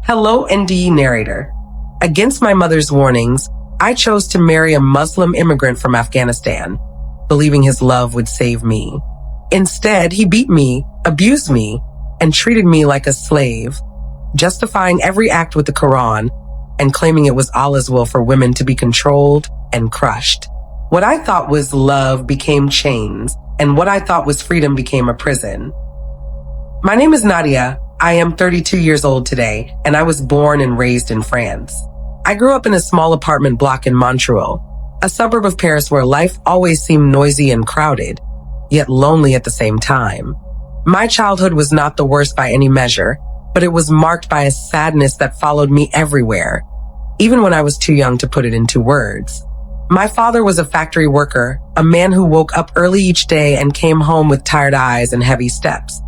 Hello, NDE narrator. Against my mother's warnings, I chose to marry a Muslim immigrant from Afghanistan, believing his love would save me. Instead, he beat me, abused me, and treated me like a slave, justifying every act with the Quran and claiming it was Allah's will for women to be controlled and crushed. What I thought was love became chains, and what I thought was freedom became a prison. My name is Nadia. I am 32 years old today, and I was born and raised in France. I grew up in a small apartment block in Montreuil, a suburb of Paris where life always seemed noisy and crowded, yet lonely at the same time. My childhood was not the worst by any measure, but it was marked by a sadness that followed me everywhere, even when I was too young to put it into words. My father was a factory worker, a man who woke up early each day and came home with tired eyes and heavy steps,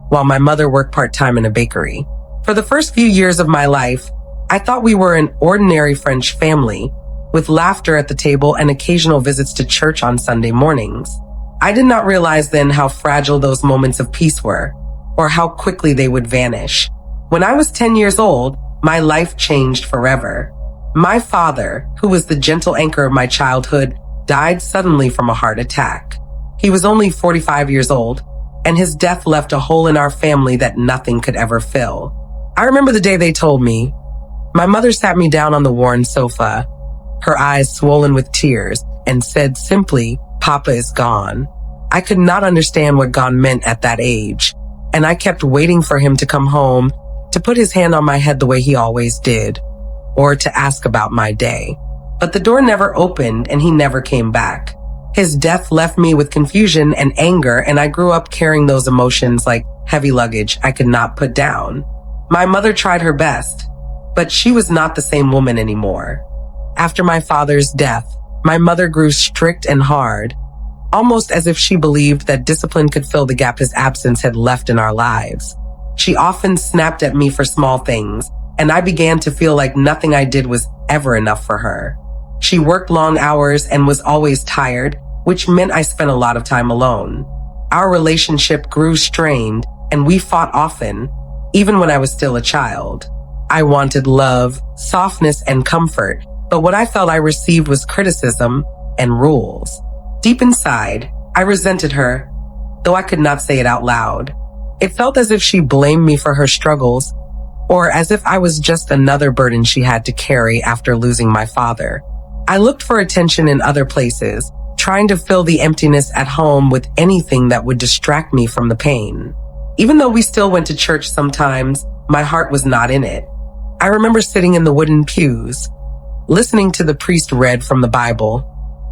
while my mother worked part-time in a bakery. For the first few years of my life, I thought we were an ordinary French family, with laughter at the table and occasional visits to church on Sunday mornings. I did not realize then how fragile those moments of peace were, or how quickly they would vanish. When I was 10 years old, my life changed forever. My father, who was the gentle anchor of my childhood, died suddenly from a heart attack. He was only 45 years old, and his death left a hole in our family that nothing could ever fill. I remember the day they told me. My mother sat me down on the worn sofa, her eyes swollen with tears, and said simply, "Papa is gone." I could not understand what gone meant at that age, and I kept waiting for him to come home, to put his hand on my head the way he always did, or to ask about my day. But the door never opened and he never came back. His death left me with confusion and anger, and I grew up carrying those emotions like heavy luggage I could not put down. My mother tried her best, but she was not the same woman anymore. After my father's death, my mother grew strict and hard, almost as if she believed that discipline could fill the gap his absence had left in our lives. She often snapped at me for small things, and I began to feel like nothing I did was ever enough for her. She worked long hours and was always tired, which meant I spent a lot of time alone. Our relationship grew strained, and we fought often, even when I was still a child. I wanted love, softness, and comfort, but what I felt I received was criticism and rules. Deep inside, I resented her, though I could not say it out loud. It felt as if she blamed me for her struggles, or as if I was just another burden she had to carry after losing my father. I looked for attention in other places, trying to fill the emptiness at home with anything that would distract me from the pain. Even though we still went to church sometimes, my heart was not in it. I remember sitting in the wooden pews, listening to the priest read from the Bible,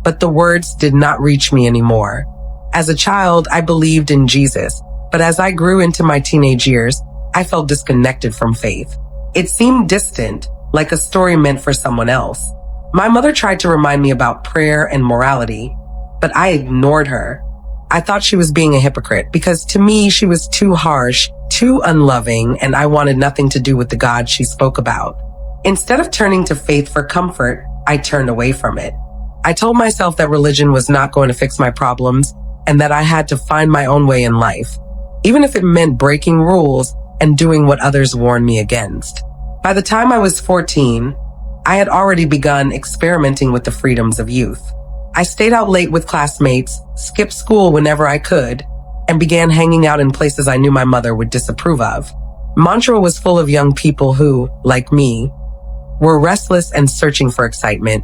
but the words did not reach me anymore. As a child, I believed in Jesus, but as I grew into my teenage years, I felt disconnected from faith. It seemed distant, like a story meant for someone else. My mother tried to remind me about prayer and morality, but I ignored her. I thought she was being a hypocrite because to me, she was too harsh, too unloving, and I wanted nothing to do with the God she spoke about. Instead of turning to faith for comfort, I turned away from it. I told myself that religion was not going to fix my problems and that I had to find my own way in life, even if it meant breaking rules and doing what others warned me against. By the time I was 14, I had already begun experimenting with the freedoms of youth. I stayed out late with classmates, skipped school whenever I could, and began hanging out in places I knew my mother would disapprove of. Montreuil was full of young people who, like me, were restless and searching for excitement,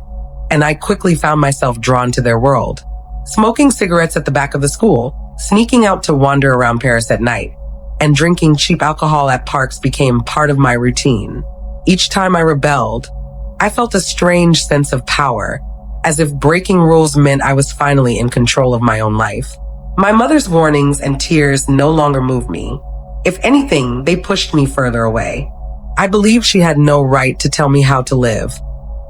and I quickly found myself drawn to their world. Smoking cigarettes at the back of the school, sneaking out to wander around Paris at night, and drinking cheap alcohol at parks became part of my routine. Each time I rebelled, I felt a strange sense of power, as if breaking rules meant I was finally in control of my own life. My mother's warnings and tears no longer moved me. If anything, they pushed me further away. I believed she had no right to tell me how to live,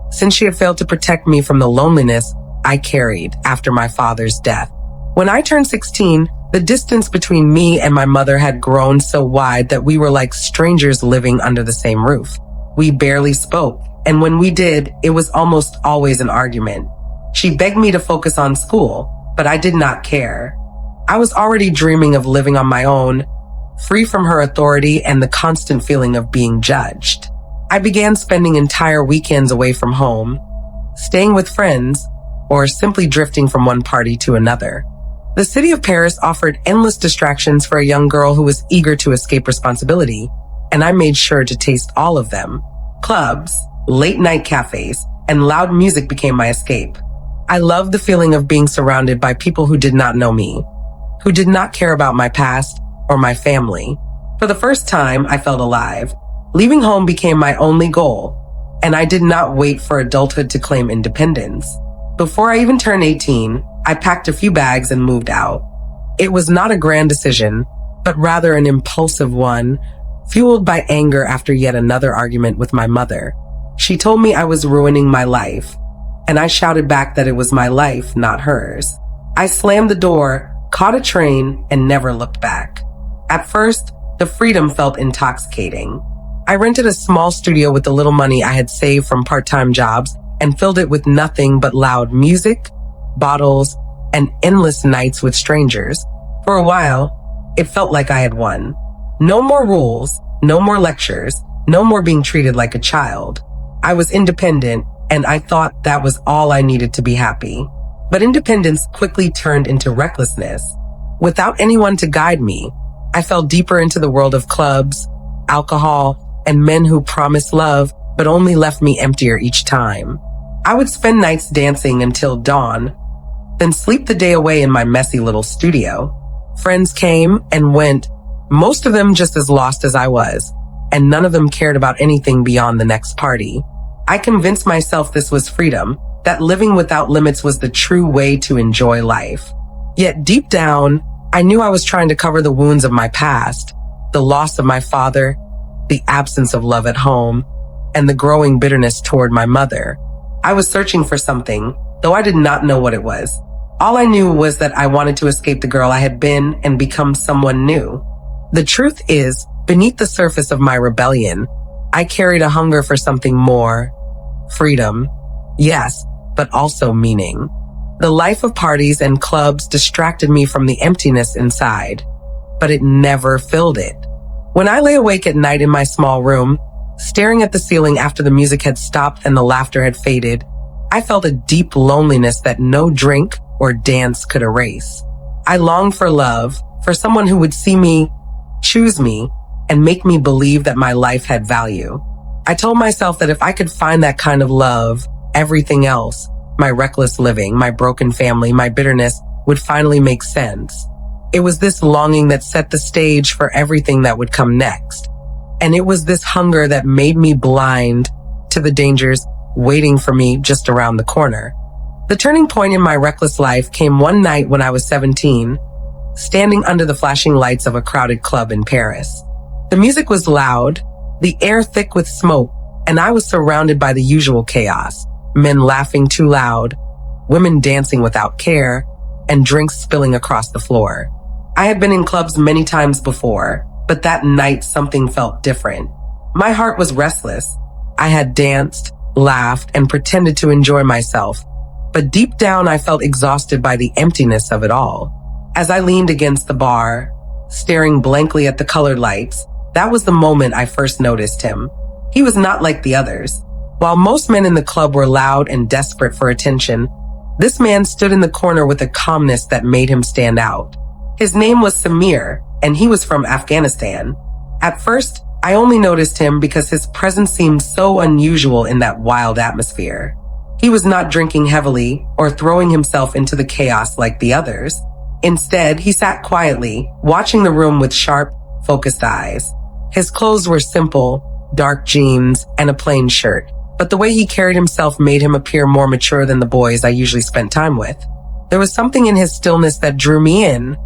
since she had failed to protect me from the loneliness I carried after my father's death. When I turned 16, the distance between me and my mother had grown so wide that we were like strangers living under the same roof. We barely spoke, and when we did, it was almost always an argument. She begged me to focus on school, but I did not care. I was already dreaming of living on my own, free from her authority and the constant feeling of being judged. I began spending entire weekends away from home, staying with friends, or simply drifting from one party to another. The city of Paris offered endless distractions for a young girl who was eager to escape responsibility, and I made sure to taste all of them. Clubs, late-night cafes, and loud music became my escape. I loved the feeling of being surrounded by people who did not know me, who did not care about my past or my family. For the first time, I felt alive. Leaving home became my only goal, and I did not wait for adulthood to claim independence. Before I even turned 18, I packed a few bags and moved out. It was not a grand decision, but rather an impulsive one, fueled by anger after yet another argument with my mother. She told me I was ruining my life, and I shouted back that it was my life, not hers. I slammed the door, caught a train, and never looked back. At first, the freedom felt intoxicating. I rented a small studio with the little money I had saved from part-time jobs and filled it with nothing but loud music, bottles, and endless nights with strangers. For a while, it felt like I had won. No more rules, no more lectures, no more being treated like a child. I was independent, and I thought that was all I needed to be happy. But independence quickly turned into recklessness. Without anyone to guide me, I fell deeper into the world of clubs, alcohol, and men who promised love but only left me emptier each time. I would spend nights dancing until dawn, then sleep the day away in my messy little studio. Friends came and went, most of them just as lost as I was, and none of them cared about anything beyond the next party. I convinced myself this was freedom, that living without limits was the true way to enjoy life. Yet deep down, I knew I was trying to cover the wounds of my past, the loss of my father, the absence of love at home, and the growing bitterness toward my mother. I was searching for something, though I did not know what it was. All I knew was that I wanted to escape the girl I had been and become someone new. The truth is, beneath the surface of my rebellion, I carried a hunger for something more. Freedom, yes, but also meaning. The life of parties and clubs distracted me from the emptiness inside, but it never filled it. When I lay awake at night in my small room, staring at the ceiling after the music had stopped and the laughter had faded, I felt a deep loneliness that no drink or dance could erase. I longed for love, for someone who would see me, choose me, and make me believe that my life had value. I told myself that if I could find that kind of love, everything else, my reckless living, my broken family, my bitterness, would finally make sense. It was this longing that set the stage for everything that would come next. And it was this hunger that made me blind to the dangers waiting for me just around the corner. The turning point in my reckless life came one night when I was 17, standing under the flashing lights of a crowded club in Paris. The music was loud, the air thick with smoke, and I was surrounded by the usual chaos. Men laughing too loud, women dancing without care, and drinks spilling across the floor. I had been in clubs many times before, but that night something felt different. My heart was restless. I had danced, laughed, and pretended to enjoy myself, but deep down I felt exhausted by the emptiness of it all. As I leaned against the bar, staring blankly at the colored lights, that was the moment I first noticed him. He was not like the others. While most men in the club were loud and desperate for attention, this man stood in the corner with a calmness that made him stand out. His name was Samir, and he was from Afghanistan. At first, I only noticed him because his presence seemed so unusual in that wild atmosphere. He was not drinking heavily or throwing himself into the chaos like the others. Instead, he sat quietly, watching the room with sharp, focused eyes. His clothes were simple, dark jeans and a plain shirt, but the way he carried himself made him appear more mature than the boys I usually spent time with. There was something in his stillness that drew me in,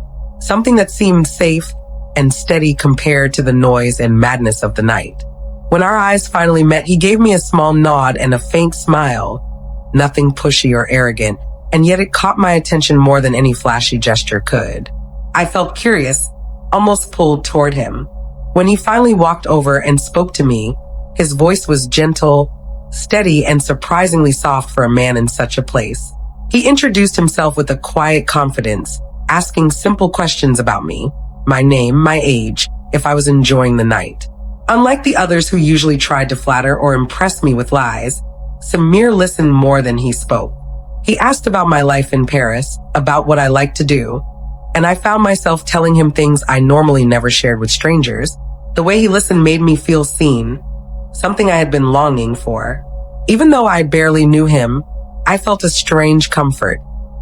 something that seemed safe and steady compared to the noise and madness of the night. When our eyes finally met, he gave me a small nod and a faint smile, nothing pushy or arrogant, and yet it caught my attention more than any flashy gesture could. I felt curious, almost pulled toward him. When he finally walked over and spoke to me, his voice was gentle, steady, and surprisingly soft for a man in such a place. He introduced himself with a quiet confidence, asking simple questions about me, my name, my age, if I was enjoying the night. Unlike the others who usually tried to flatter or impress me with lies, Samir listened more than he spoke. He asked about my life in Paris, about what I like to do, and I found myself telling him things I normally never shared with strangers. The way he listened made me feel seen, something I had been longing for. Even though I barely knew him, I felt a strange comfort,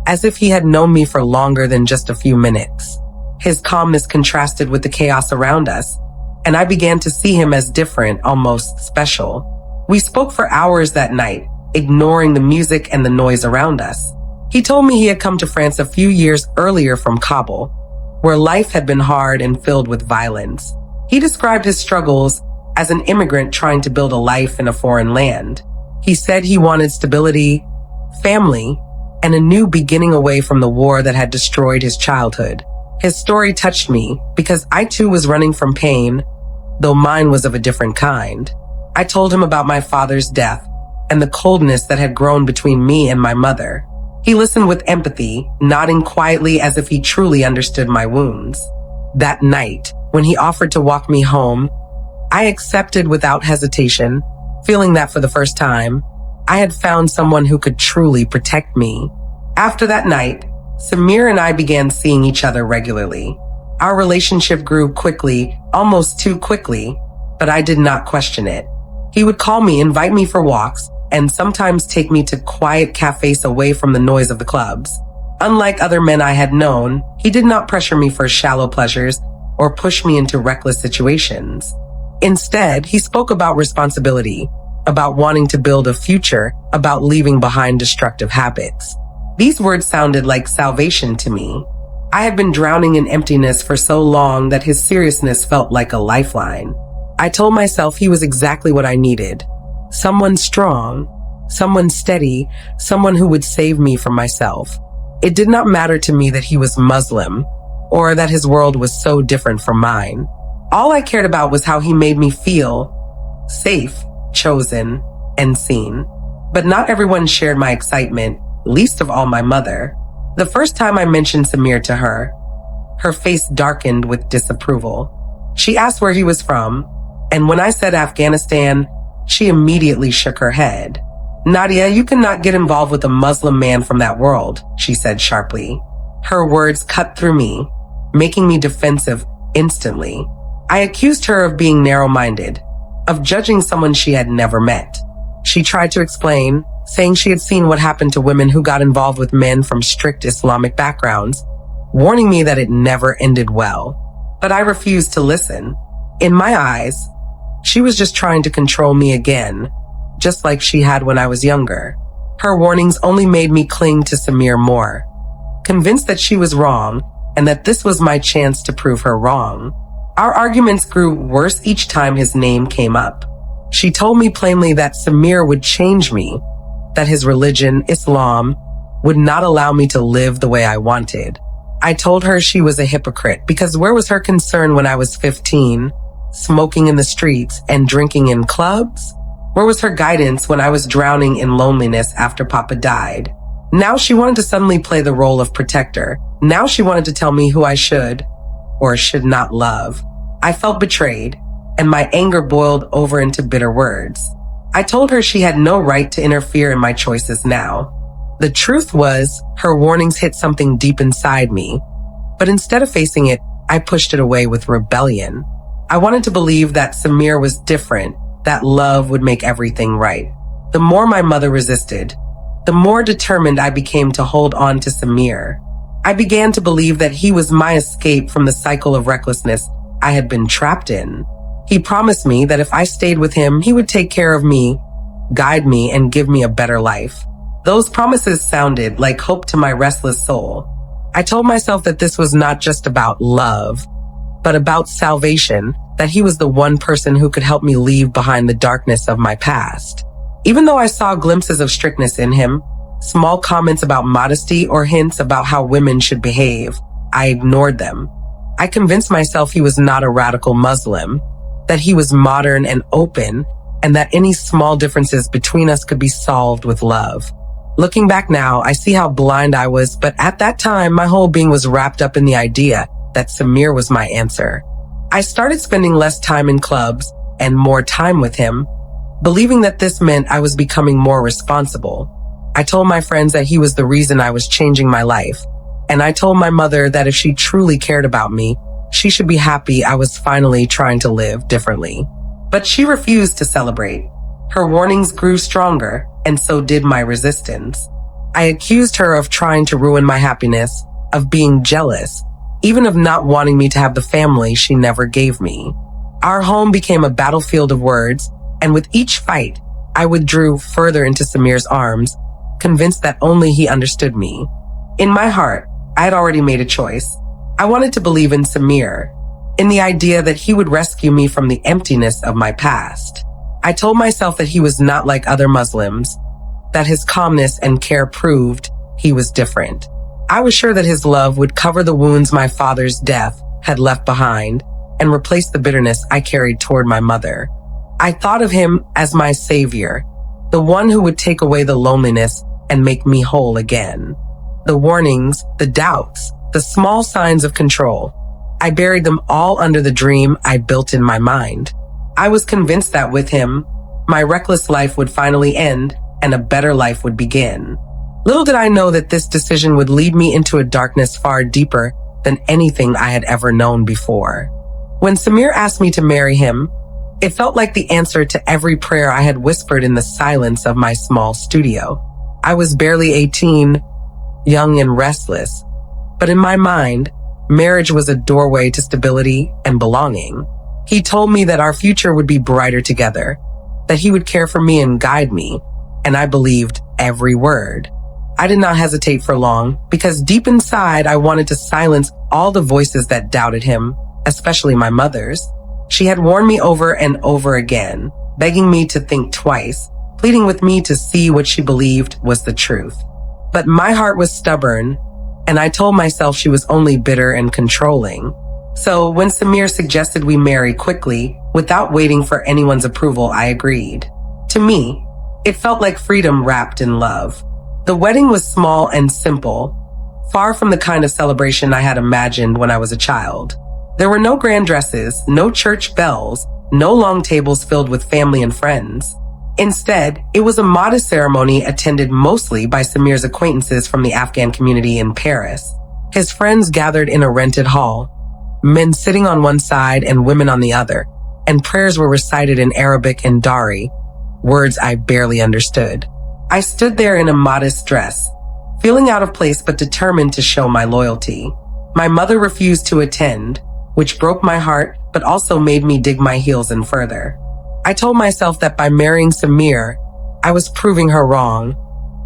as if he had known me for longer than just a few minutes. His calmness contrasted with the chaos around us, and I began to see him as different, almost special. We spoke for hours that night, ignoring the music and the noise around us. He told me he had come to France a few years earlier from Kabul, where life had been hard and filled with violence. He described his struggles as an immigrant trying to build a life in a foreign land. He said he wanted stability, family, and a new beginning away from the war that had destroyed his childhood. His story touched me because I too was running from pain, though mine was of a different kind. I told him about my father's death and the coldness that had grown between me and my mother. He listened with empathy, nodding quietly as if he truly understood my wounds. That night, when he offered to walk me home, I accepted without hesitation, feeling that for the first time, I had found someone who could truly protect me. After that night, Samir and I began seeing each other regularly. Our relationship grew quickly, almost too quickly, but I did not question it. He would call me, invite me for walks, and sometimes take me to quiet cafes away from the noise of the clubs. Unlike other men I had known, he did not pressure me for shallow pleasures or push me into reckless situations. Instead, he spoke about responsibility, about wanting to build a future, about leaving behind destructive habits. These words sounded like salvation to me. I had been drowning in emptiness for so long that his seriousness felt like a lifeline. I told myself he was exactly what I needed. Someone strong, someone steady, someone who would save me from myself. It did not matter to me that he was Muslim or that his world was so different from mine. All I cared about was how he made me feel safe, chosen, and seen. But not everyone shared my excitement, least of all my mother. The first time I mentioned Samir to her face darkened with disapproval. She asked where he was from, and when I said Afghanistan, she immediately shook her head. "Nadia, you cannot get involved with a Muslim man from that world," she said sharply. Her words cut through me, making me defensive instantly. I accused her of being narrow-minded, of judging someone she had never met. She tried to explain, saying she had seen what happened to women who got involved with men from strict Islamic backgrounds, warning me that it never ended well. But I refused to listen. In my eyes, she was just trying to control me again, just like she had when I was younger. Her warnings only made me cling to Samir more, convinced that she was wrong and that this was my chance to prove her wrong. Our arguments grew worse each time his name came up. She told me plainly that Samir would change me, that his religion, Islam, would not allow me to live the way I wanted. I told her she was a hypocrite because where was her concern when I was 15, smoking in the streets and drinking in clubs? Where was her guidance when I was drowning in loneliness after Papa died? Now she wanted to suddenly play the role of protector. Now she wanted to tell me who I should or should not love. I felt betrayed, and my anger boiled over into bitter words. I told her she had no right to interfere in my choices now. The truth was, her warnings hit something deep inside me, but instead of facing it, I pushed it away with rebellion. I wanted to believe that Samir was different, that love would make everything right. The more my mother resisted, the more determined I became to hold on to Samir. I began to believe that he was my escape from the cycle of recklessness I had been trapped in. He promised me that if I stayed with him, he would take care of me, guide me, and give me a better life. Those promises sounded like hope to my restless soul. I told myself that this was not just about love, but about salvation, that he was the one person who could help me leave behind the darkness of my past. Even though I saw glimpses of strictness in him, small comments about modesty or hints about how women should behave, I ignored them. I convinced myself he was not a radical Muslim, that he was modern and open, and that any small differences between us could be solved with love. Looking back now, I see how blind I was, but at that time, my whole being was wrapped up in the idea that Samir was my answer. I started spending less time in clubs, and more time with him, believing that this meant I was becoming more responsible. I told my friends that he was the reason I was changing my life, and I told my mother that if she truly cared about me, she should be happy I was finally trying to live differently. But she refused to celebrate. Her warnings grew stronger, and so did my resistance. I accused her of trying to ruin my happiness, of being jealous, even of not wanting me to have the family she never gave me. Our home became a battlefield of words, and with each fight, I withdrew further into Samir's arms, convinced that only he understood me. In my heart, I had already made a choice. I wanted to believe in Samir, in the idea that he would rescue me from the emptiness of my past. I told myself that he was not like other Muslims, that his calmness and care proved he was different. I was sure that his love would cover the wounds my father's death had left behind and replace the bitterness I carried toward my mother. I thought of him as my savior, the one who would take away the loneliness and make me whole again. The warnings, the doubts, the small signs of control, I buried them all under the dream I built in my mind. I was convinced that with him, my reckless life would finally end and a better life would begin. Little did I know that this decision would lead me into a darkness far deeper than anything I had ever known before. When Samir asked me to marry him, it felt like the answer to every prayer I had whispered in the silence of my small studio. I was barely 18, young and restless, but in my mind, marriage was a doorway to stability and belonging. He told me that our future would be brighter together, that he would care for me and guide me, and I believed every word. I did not hesitate for long, because deep inside I wanted to silence all the voices that doubted him, especially my mother's. She had warned me over and over again, begging me to think twice, pleading with me to see what she believed was the truth. But my heart was stubborn, and I told myself she was only bitter and controlling. So when Samir suggested we marry quickly, without waiting for anyone's approval, I agreed. To me, it felt like freedom wrapped in love. The wedding was small and simple, far from the kind of celebration I had imagined when I was a child. There were no grand dresses, no church bells, no long tables filled with family and friends. Instead, it was a modest ceremony attended mostly by Samir's acquaintances from the Afghan community in Paris. His friends gathered in a rented hall, men sitting on one side and women on the other, and prayers were recited in Arabic and Dari, words I barely understood. I stood there in a modest dress, feeling out of place but determined to show my loyalty. My mother refused to attend, which broke my heart but also made me dig my heels in further. I told myself that by marrying Samir, I was proving her wrong,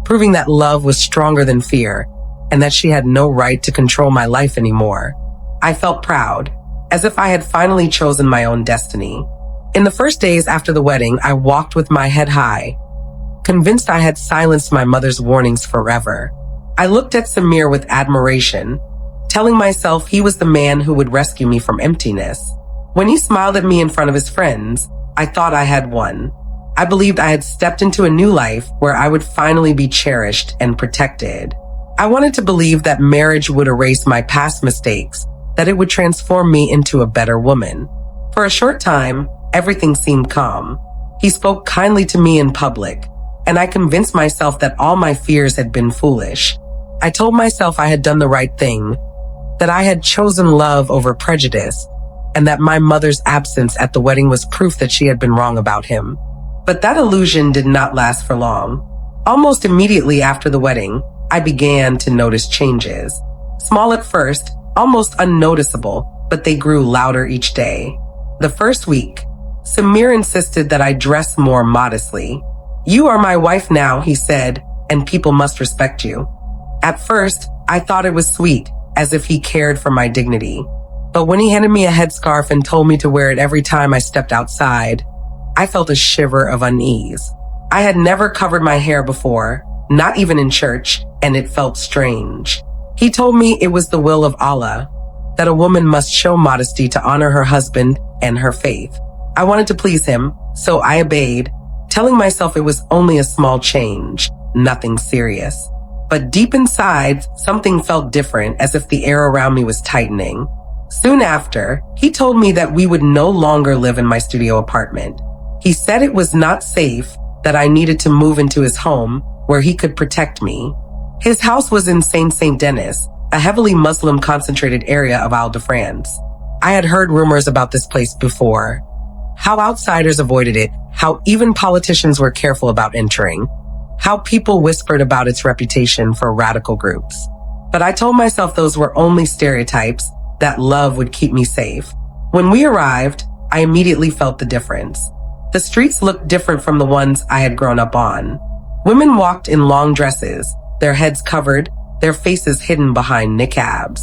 proving that love was stronger than fear, and that she had no right to control my life anymore. I felt proud, as if I had finally chosen my own destiny. In the first days after the wedding, I walked with my head high, convinced I had silenced my mother's warnings forever. I looked at Samir with admiration, telling myself he was the man who would rescue me from emptiness. When he smiled at me in front of his friends, I thought I had won. I believed I had stepped into a new life where I would finally be cherished and protected. I wanted to believe that marriage would erase my past mistakes, that it would transform me into a better woman. For a short time, everything seemed calm. He spoke kindly to me in public, and I convinced myself that all my fears had been foolish. I told myself I had done the right thing, that I had chosen love over prejudice, and that my mother's absence at the wedding was proof that she had been wrong about him. But that illusion did not last for long. Almost immediately after the wedding, I began to notice changes. Small at first, almost unnoticeable, but they grew louder each day. The first week, Samir insisted that I dress more modestly. "You are my wife now," he said, "and people must respect you." At first, I thought it was sweet, as if he cared for my dignity. But when he handed me a headscarf and told me to wear it every time I stepped outside, I felt a shiver of unease. I had never covered my hair before, not even in church, and it felt strange. He told me it was the will of Allah, that a woman must show modesty to honor her husband and her faith. I wanted to please him, so I obeyed, telling myself it was only a small change, nothing serious. But deep inside, something felt different, as if the air around me was tightening. Soon after, he told me that we would no longer live in my studio apartment. He said it was not safe, that I needed to move into his home where he could protect me. His house was in Saint-Denis, a heavily Muslim-concentrated area of Île-de-France. I had heard rumors about this place before. How outsiders avoided it, how even politicians were careful about entering, how people whispered about its reputation for radical groups. But I told myself those were only stereotypes, that love would keep me safe. When we arrived, I immediately felt the difference. The streets looked different from the ones I had grown up on. Women walked in long dresses, their heads covered, their faces hidden behind niqabs.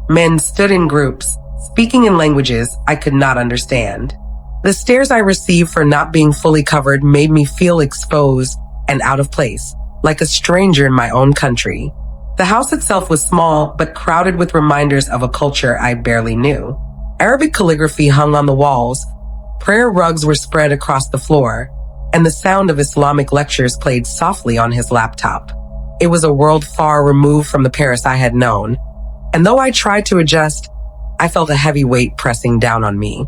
Men stood in groups, speaking in languages I could not understand. The stares I received for not being fully covered made me feel exposed and out of place, like a stranger in my own country. The house itself was small, but crowded with reminders of a culture I barely knew. Arabic calligraphy hung on the walls, prayer rugs were spread across the floor, and the sound of Islamic lectures played softly on his laptop. It was a world far removed from the Paris I had known, and though I tried to adjust, I felt a heavy weight pressing down on me.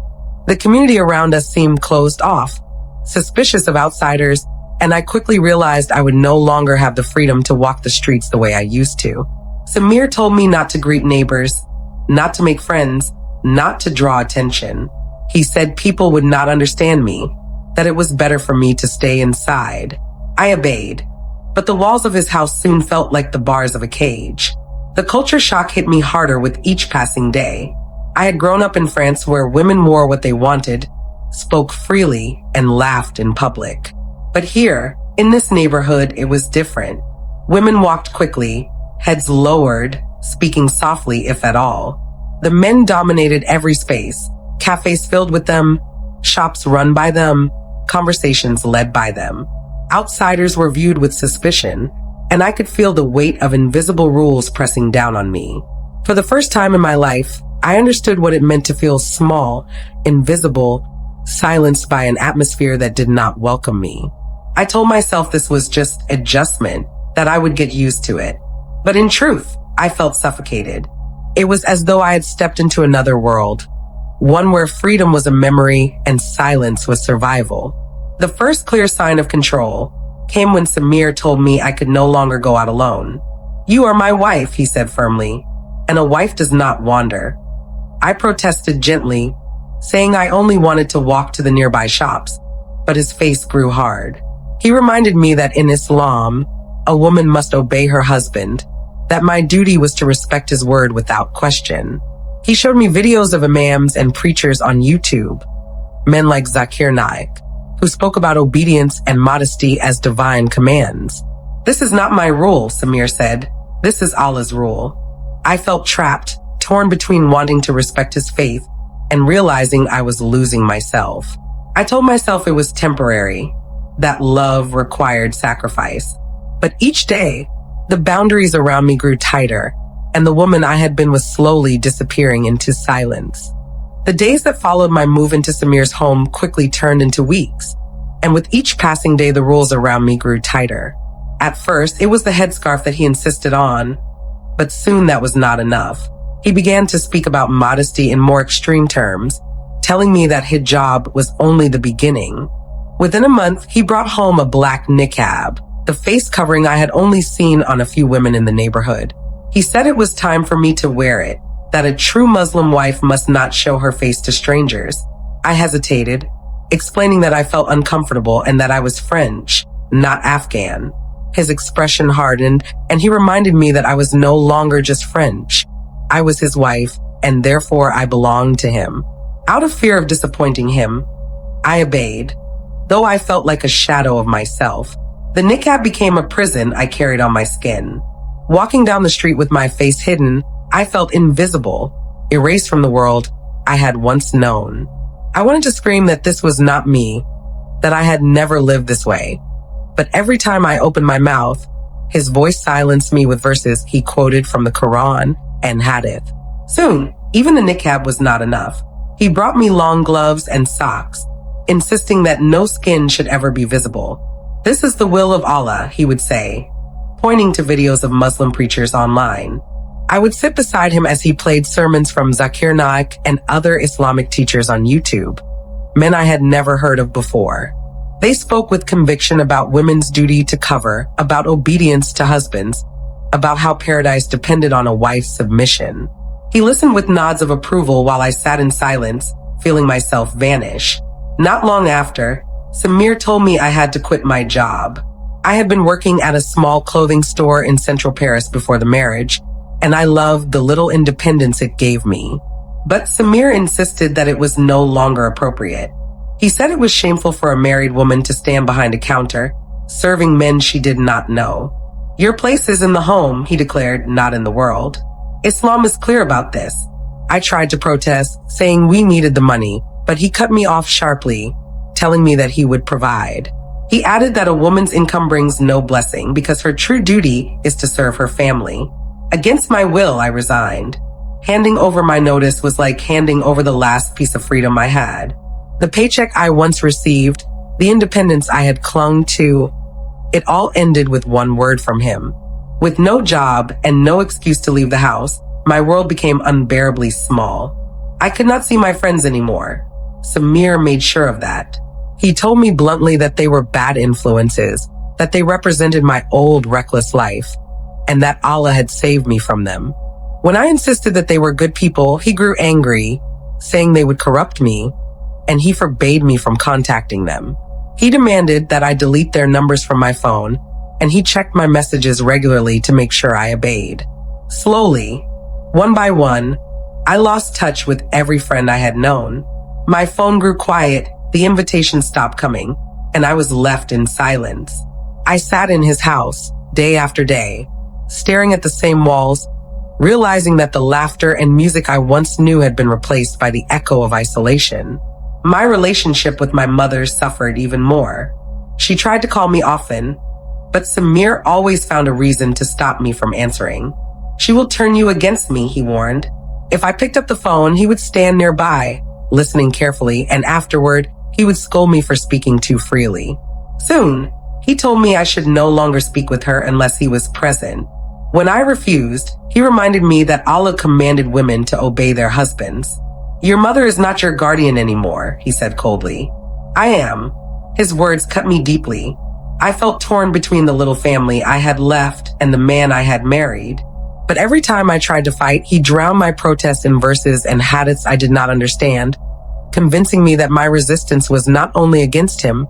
The community around us seemed closed off, suspicious of outsiders, and I quickly realized I would no longer have the freedom to walk the streets the way I used to. Samir told me not to greet neighbors, not to make friends, not to draw attention. He said people would not understand me, that it was better for me to stay inside. I obeyed, but the walls of his house soon felt like the bars of a cage. The culture shock hit me harder with each passing day. I had grown up in France where women wore what they wanted, spoke freely, and laughed in public. But here, in this neighborhood, it was different. Women walked quickly, heads lowered, speaking softly if at all. The men dominated every space, cafes filled with them, shops run by them, conversations led by them. Outsiders were viewed with suspicion, and I could feel the weight of invisible rules pressing down on me. For the first time in my life, I understood what it meant to feel small, invisible, silenced by an atmosphere that did not welcome me. I told myself this was just adjustment, that I would get used to it. But in truth, I felt suffocated. It was as though I had stepped into another world, one where freedom was a memory and silence was survival. The first clear sign of control came when Samir told me I could no longer go out alone. "You are my wife," he said firmly, "and a wife does not wander." I protested gently, saying I only wanted to walk to the nearby shops, but his face grew hard. He reminded me that in Islam, a woman must obey her husband, that my duty was to respect his word without question. He showed me videos of imams and preachers on YouTube, men like Zakir Naik, who spoke about obedience and modesty as divine commands. "This is not my rule," Samir said. "This is Allah's rule." I felt trapped, torn between wanting to respect his faith and realizing I was losing myself. I told myself it was temporary, that love required sacrifice. But each day, the boundaries around me grew tighter, and the woman I had been was slowly disappearing into silence. The days that followed my move into Samir's home quickly turned into weeks, and with each passing day, the rules around me grew tighter. At first, it was the headscarf that he insisted on, but soon that was not enough. He began to speak about modesty in more extreme terms, telling me that hijab was only the beginning. Within a month, he brought home a black niqab, the face covering I had only seen on a few women in the neighborhood. He said it was time for me to wear it, that a true Muslim wife must not show her face to strangers. I hesitated, explaining that I felt uncomfortable and that I was French, not Afghan. His expression hardened, and he reminded me that I was no longer just French. I was his wife, and therefore I belonged to him. Out of fear of disappointing him, I obeyed, though I felt like a shadow of myself. The niqab became a prison I carried on my skin. Walking down the street with my face hidden, I felt invisible, erased from the world I had once known. I wanted to scream that this was not me, that I had never lived this way. But every time I opened my mouth, his voice silenced me with verses he quoted from the Quran and Hadith. Soon, even the niqab was not enough. He brought me long gloves and socks, insisting that no skin should ever be visible. "This is the will of Allah," he would say, pointing to videos of Muslim preachers online. I would sit beside him as he played sermons from Zakir Naik and other Islamic teachers on YouTube, men I had never heard of before. They spoke with conviction about women's duty to cover, about obedience to husbands, about how paradise depended on a wife's submission. He listened with nods of approval while I sat in silence, feeling myself vanish. Not long after, Samir told me I had to quit my job. I had been working at a small clothing store in central Paris before the marriage, and I loved the little independence it gave me. But Samir insisted that it was no longer appropriate. He said it was shameful for a married woman to stand behind a counter, serving men she did not know. Your place is in the home, he declared, not in the world. Islam is clear about this. I tried to protest, saying we needed the money, but he cut me off sharply, telling me that he would provide. He added that a woman's income brings no blessing because her true duty is to serve her family. Against my will, I resigned. Handing over my notice was like handing over the last piece of freedom I had. The paycheck I once received, the independence I had clung to, it all ended with one word from him. With no job and no excuse to leave the house, my world became unbearably small. I could not see my friends anymore. Samir made sure of that. He told me bluntly that they were bad influences, that they represented my old reckless life, and that Allah had saved me from them. When I insisted that they were good people, he grew angry, saying they would corrupt me, and he forbade me from contacting them. He demanded that I delete their numbers from my phone, and he checked my messages regularly to make sure I obeyed. Slowly, one by one, I lost touch with every friend I had known. My phone grew quiet, the invitations stopped coming, and I was left in silence. I sat in his house, day after day, staring at the same walls, realizing that the laughter and music I once knew had been replaced by the echo of isolation. My relationship with my mother suffered even more. She tried to call me often, but Samir always found a reason to stop me from answering. She will turn you against me, he warned. If I picked up the phone, he would stand nearby, listening carefully, and afterward, he would scold me for speaking too freely. Soon, he told me I should no longer speak with her unless he was present. When I refused, he reminded me that Allah commanded women to obey their husbands. Your mother is not your guardian anymore, he said coldly. I am. His words cut me deeply. I felt torn between the little family I had left and the man I had married. But every time I tried to fight, he drowned my protests in verses and hadiths I did not understand, convincing me that my resistance was not only against him,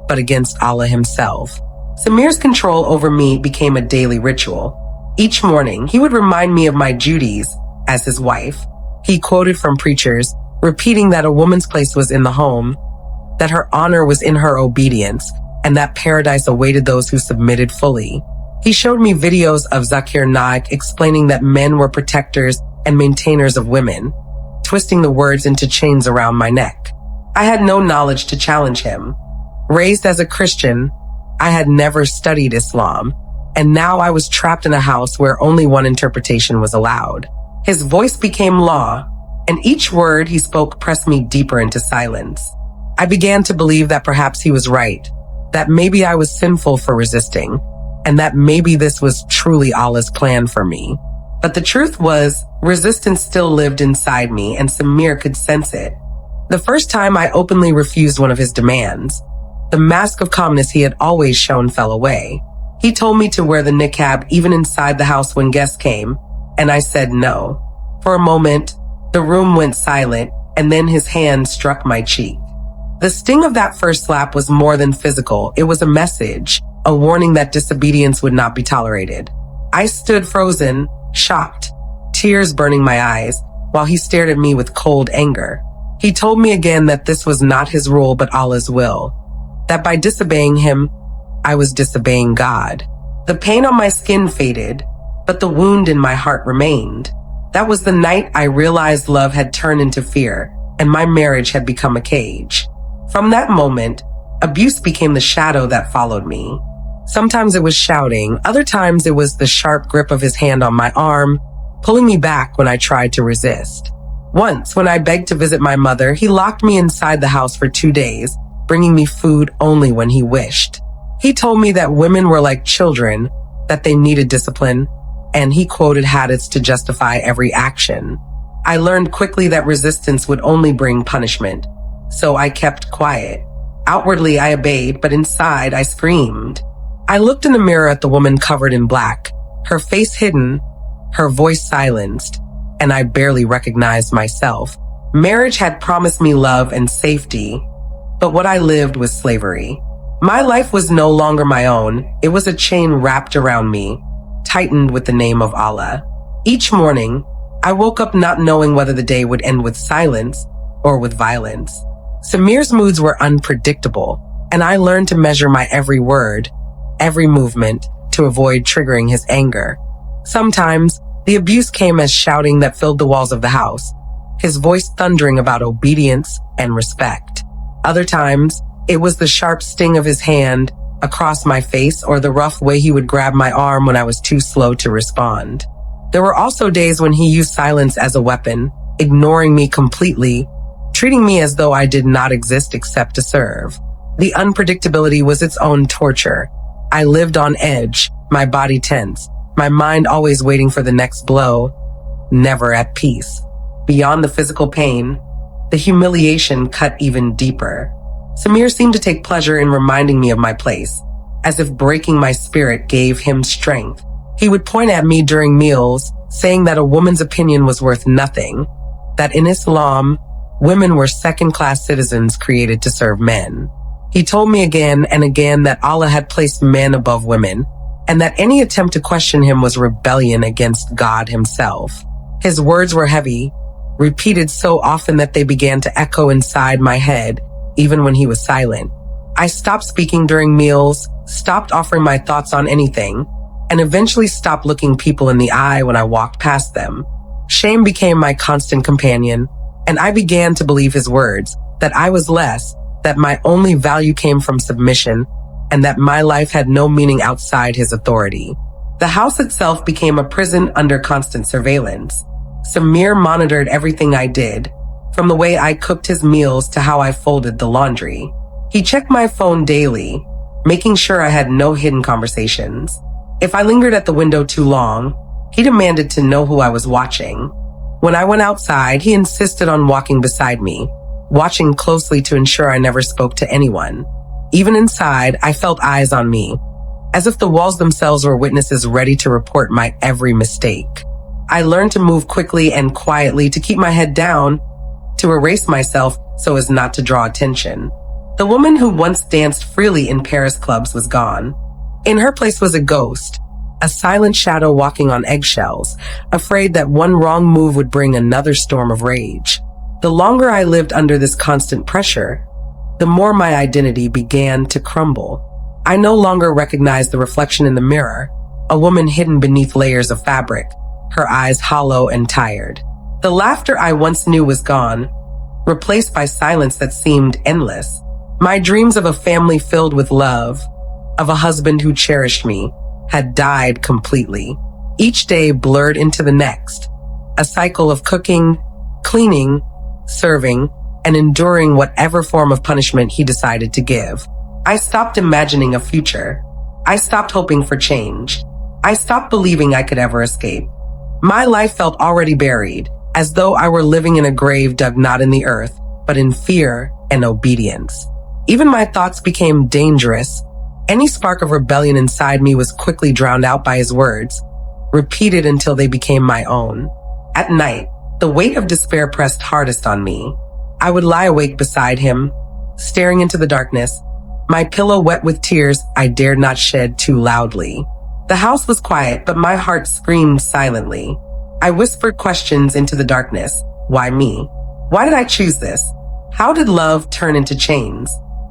but against Allah himself. Samir's control over me became a daily ritual. Each morning, he would remind me of my duties as his wife. He quoted from preachers, repeating that a woman's place was in the home, that her honor was in her obedience, and that paradise awaited those who submitted fully. He showed me videos of Zakir Naik explaining that men were protectors and maintainers of women, twisting the words into chains around my neck. I had no knowledge to challenge him. Raised as a Christian, I had never studied Islam, and now I was trapped in a house where only one interpretation was allowed. His voice became law, and each word he spoke pressed me deeper into silence. I began to believe that perhaps he was right, that maybe I was sinful for resisting, and that maybe this was truly Allah's plan for me. But the truth was, resistance still lived inside me, and Samir could sense it. The first time I openly refused one of his demands, the mask of calmness he had always shown fell away. He told me to wear the niqab even inside the house when guests came, and I said no. For a moment, the room went silent, and then his hand struck my cheek. The sting of that first slap was more than physical. It was a message, a warning that disobedience would not be tolerated. I stood frozen, shocked, tears burning my eyes, while he stared at me with cold anger. He told me again that this was not his rule but Allah's will, that by disobeying him, I was disobeying God. The pain on my skin faded, but the wound in my heart remained. That was the night I realized love had turned into fear, and my marriage had become a cage. From that moment, abuse became the shadow that followed me. Sometimes it was shouting, other times it was the sharp grip of his hand on my arm, pulling me back when I tried to resist. Once, when I begged to visit my mother, he locked me inside the house for 2 days, bringing me food only when he wished. He told me that women were like children, that they needed discipline, and he quoted hadiths to justify every action. I learned quickly that resistance would only bring punishment, so I kept quiet. Outwardly, I obeyed, but inside, I screamed. I looked in the mirror at the woman covered in black, her face hidden, her voice silenced, and I barely recognized myself. Marriage had promised me love and safety, but what I lived was slavery. My life was no longer my own. It was a chain wrapped around me, tightened with the name of Allah. Each morning, I woke up not knowing whether the day would end with silence or with violence. Samir's moods were unpredictable, and I learned to measure my every word, every movement, to avoid triggering his anger. Sometimes, the abuse came as shouting that filled the walls of the house, his voice thundering about obedience and respect. Other times, it was the sharp sting of his hand across my face or the rough way he would grab my arm when I was too slow to respond. There were also days when he used silence as a weapon, ignoring me completely, treating me as though I did not exist except to serve. The unpredictability was its own torture. I lived on edge, my body tense, my mind always waiting for the next blow, never at peace. Beyond the physical pain, the humiliation cut even deeper. Samir seemed to take pleasure in reminding me of my place, as if breaking my spirit gave him strength. He would point at me during meals, saying that a woman's opinion was worth nothing, that in Islam, women were second-class citizens created to serve men. He told me again and again that Allah had placed men above women, and that any attempt to question him was rebellion against God himself. His words were heavy, repeated so often that they began to echo inside my head, even when he was silent. I stopped speaking during meals, stopped offering my thoughts on anything, and eventually stopped looking people in the eye when I walked past them. Shame became my constant companion, and I began to believe his words, that I was less, that my only value came from submission, and that my life had no meaning outside his authority. The house itself became a prison under constant surveillance. Samir monitored everything I did, from the way I cooked his meals to how I folded the laundry. He checked my phone daily, making sure I had no hidden conversations. If I lingered at the window too long, he demanded to know who I was watching. When I went outside, he insisted on walking beside me, watching closely to ensure I never spoke to anyone. Even inside, I felt eyes on me, as if the walls themselves were witnesses ready to report my every mistake. I learned to move quickly and quietly, to keep my head down, to erase myself so as not to draw attention. The woman who once danced freely in Paris clubs was gone. In her place was a ghost, a silent shadow walking on eggshells, afraid that one wrong move would bring another storm of rage. The longer I lived under this constant pressure, the more my identity began to crumble. I no longer recognized the reflection in the mirror, a woman hidden beneath layers of fabric, her eyes hollow and tired. The laughter I once knew was gone, replaced by silence that seemed endless. My dreams of a family filled with love, of a husband who cherished me, had died completely. Each day blurred into the next, a cycle of cooking, cleaning, serving, and enduring whatever form of punishment he decided to give. I stopped imagining a future. I stopped hoping for change. I stopped believing I could ever escape. My life felt already buried, as though I were living in a grave dug not in the earth, but in fear and obedience. Even my thoughts became dangerous. Any spark of rebellion inside me was quickly drowned out by his words, repeated until they became my own. At night, the weight of despair pressed hardest on me. I would lie awake beside him, staring into the darkness, my pillow wet with tears I dared not shed too loudly. The house was quiet, but my heart screamed silently. I whispered questions into the darkness. Why me? Why did I choose this? How did love turn into chains?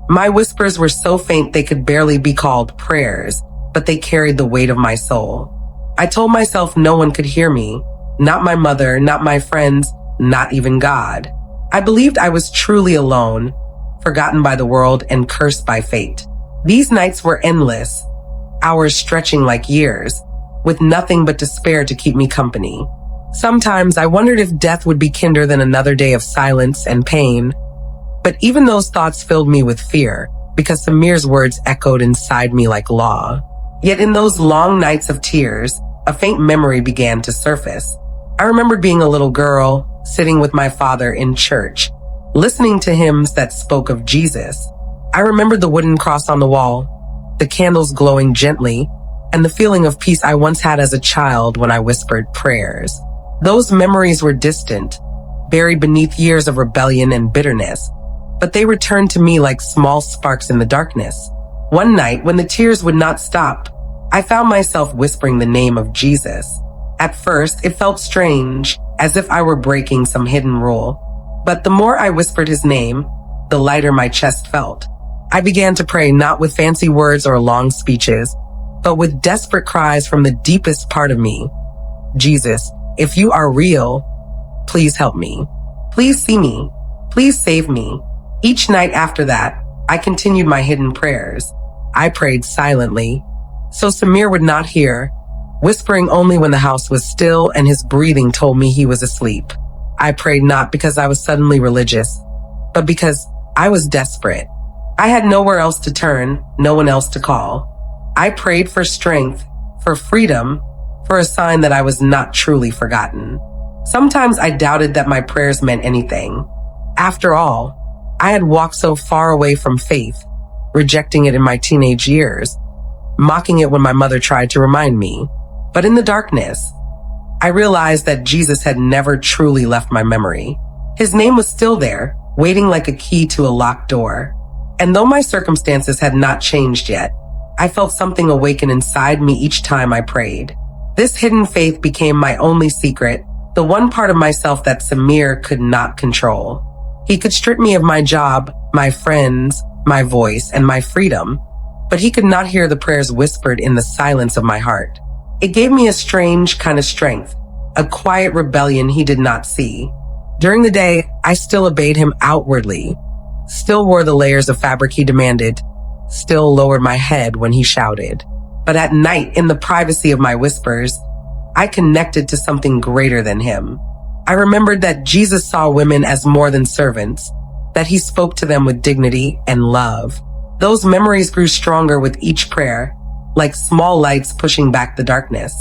My whispers were so faint they could barely be called prayers, but they carried the weight of my soul. I told myself no one could hear me, not my mother, not my friends, not even God. I believed I was truly alone, forgotten by the world and cursed by fate. These nights were endless, hours stretching like years, with nothing but despair to keep me company. Sometimes I wondered if death would be kinder than another day of silence and pain. But even those thoughts filled me with fear, because Samir's words echoed inside me like law. Yet in those long nights of tears, a faint memory began to surface. I remembered being a little girl, sitting with my father in church, listening to hymns that spoke of Jesus. I remembered the wooden cross on the wall, the candles glowing gently, and the feeling of peace I once had as a child when I whispered prayers. Those memories were distant, buried beneath years of rebellion and bitterness, but they returned to me like small sparks in the darkness. One night, when the tears would not stop, I found myself whispering the name of Jesus. At first, it felt strange, as if I were breaking some hidden rule. But the more I whispered his name, the lighter my chest felt. I began to pray not with fancy words or long speeches, but with desperate cries from the deepest part of me. Jesus, if you are real, please help me. Please see me. Please save me. Each night after that, I continued my hidden prayers. I prayed silently, so Samir would not hear, whispering only when the house was still and his breathing told me he was asleep. I prayed not because I was suddenly religious, but because I was desperate. I had nowhere else to turn, no one else to call. I prayed for strength, for freedom, for a sign that I was not truly forgotten. Sometimes I doubted that my prayers meant anything. After all, I had walked so far away from faith, rejecting it in my teenage years, mocking it when my mother tried to remind me. But in the darkness, I realized that Jesus had never truly left my memory. His name was still there, waiting like a key to a locked door. And though my circumstances had not changed yet, I felt something awaken inside me each time I prayed. This hidden faith became my only secret, the one part of myself that Samir could not control. He could strip me of my job, my friends, my voice, and my freedom, but he could not hear the prayers whispered in the silence of my heart. It gave me a strange kind of strength, a quiet rebellion he did not see. During the day, I still obeyed him outwardly, still wore the layers of fabric he demanded, still lowered my head when he shouted. But at night, in the privacy of my whispers, I connected to something greater than him. I remembered that Jesus saw women as more than servants, that he spoke to them with dignity and love. Those memories grew stronger with each prayer, like small lights pushing back the darkness.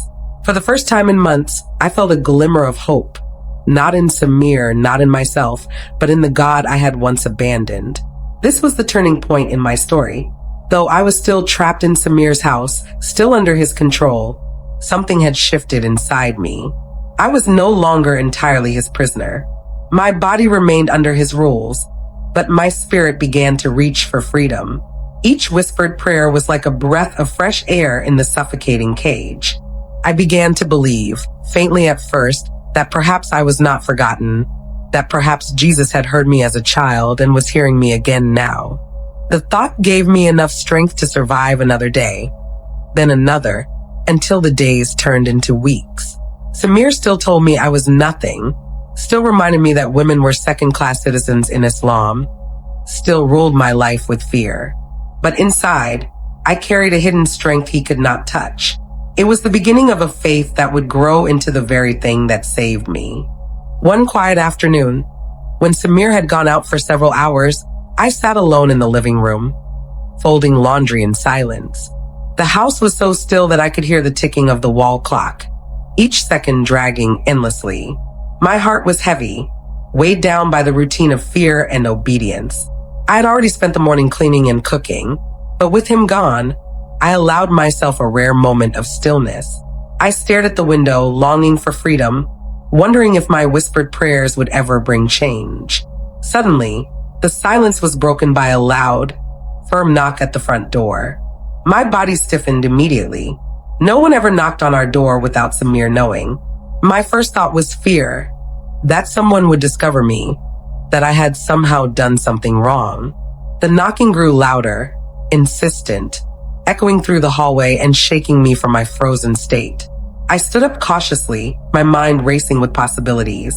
For the first time in months, I felt a glimmer of hope, not in Samir, not in myself, but in the God I had once abandoned. This was the turning point in my story. Though I was still trapped in Samir's house, still under his control, something had shifted inside me. I was no longer entirely his prisoner. My body remained under his rules, but my spirit began to reach for freedom. Each whispered prayer was like a breath of fresh air in the suffocating cage. I began to believe, faintly at first, that perhaps I was not forgotten, that perhaps Jesus had heard me as a child and was hearing me again now. The thought gave me enough strength to survive another day, then another, until the days turned into weeks. Samir still told me I was nothing, still reminded me that women were second-class citizens in Islam, still ruled my life with fear. But inside, I carried a hidden strength he could not touch. It was the beginning of a faith that would grow into the very thing that saved me. One quiet afternoon, when Samir had gone out for several hours, I sat alone in the living room, folding laundry in silence. The house was so still that I could hear the ticking of the wall clock, each second dragging endlessly. My heart was heavy, weighed down by the routine of fear and obedience. I had already spent the morning cleaning and cooking, but with him gone, I allowed myself a rare moment of stillness. I stared at the window, longing for freedom, wondering if my whispered prayers would ever bring change. Suddenly, the silence was broken by a loud, firm knock at the front door. My body stiffened immediately. No one ever knocked on our door without Samir knowing. My first thought was fear, that someone would discover me, that I had somehow done something wrong. The knocking grew louder, insistent, echoing through the hallway and shaking me from my frozen state. I stood up cautiously, my mind racing with possibilities.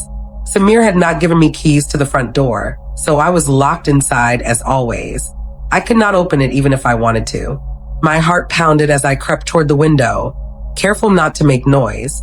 Samir had not given me keys to the front door, so I was locked inside as always. I could not open it even if I wanted to. My heart pounded as I crept toward the window, careful not to make noise,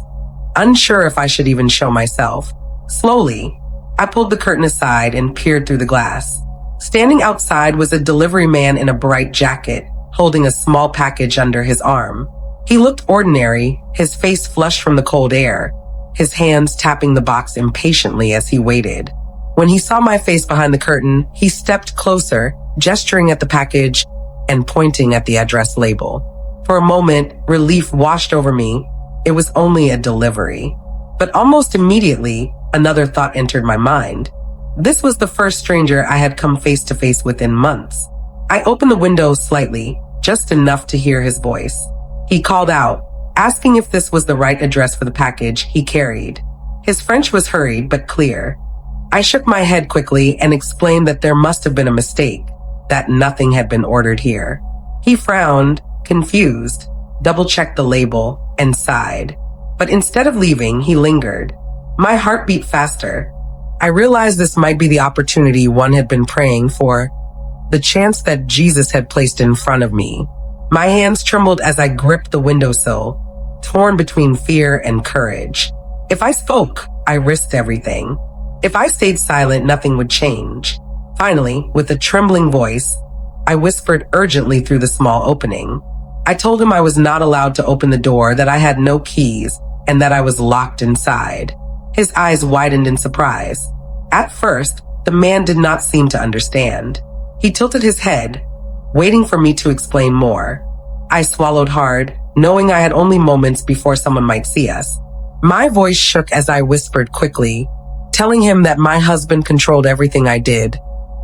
unsure if I should even show myself. Slowly, I pulled the curtain aside and peered through the glass. Standing outside was a delivery man in a bright jacket, holding a small package under his arm. He looked ordinary, his face flushed from the cold air, his hands tapping the box impatiently as he waited. When he saw my face behind the curtain, he stepped closer, gesturing at the package and pointing at the address label. For a moment, relief washed over me. It was only a delivery. But almost immediately, another thought entered my mind. This was the first stranger I had come face to face with in months. I opened the window slightly, just enough to hear his voice. He called out, asking if this was the right address for the package he carried. His French was hurried but clear. I shook my head quickly and explained that there must have been a mistake, that nothing had been ordered here. He frowned, confused, double-checked the label, and sighed. But instead of leaving, he lingered. My heart beat faster. I realized this might be the opportunity one had been praying for, the chance that Jesus had placed in front of me. My hands trembled as I gripped the windowsill, torn between fear and courage. If I spoke, I risked everything. If I stayed silent, nothing would change. Finally, with a trembling voice, I whispered urgently through the small opening. I told him I was not allowed to open the door, that I had no keys, and that I was locked inside. His eyes widened in surprise. At first, the man did not seem to understand. He tilted his head, waiting for me to explain more. I swallowed hard, knowing I had only moments before someone might see us. My voice shook as I whispered quickly, telling him that my husband controlled everything I did,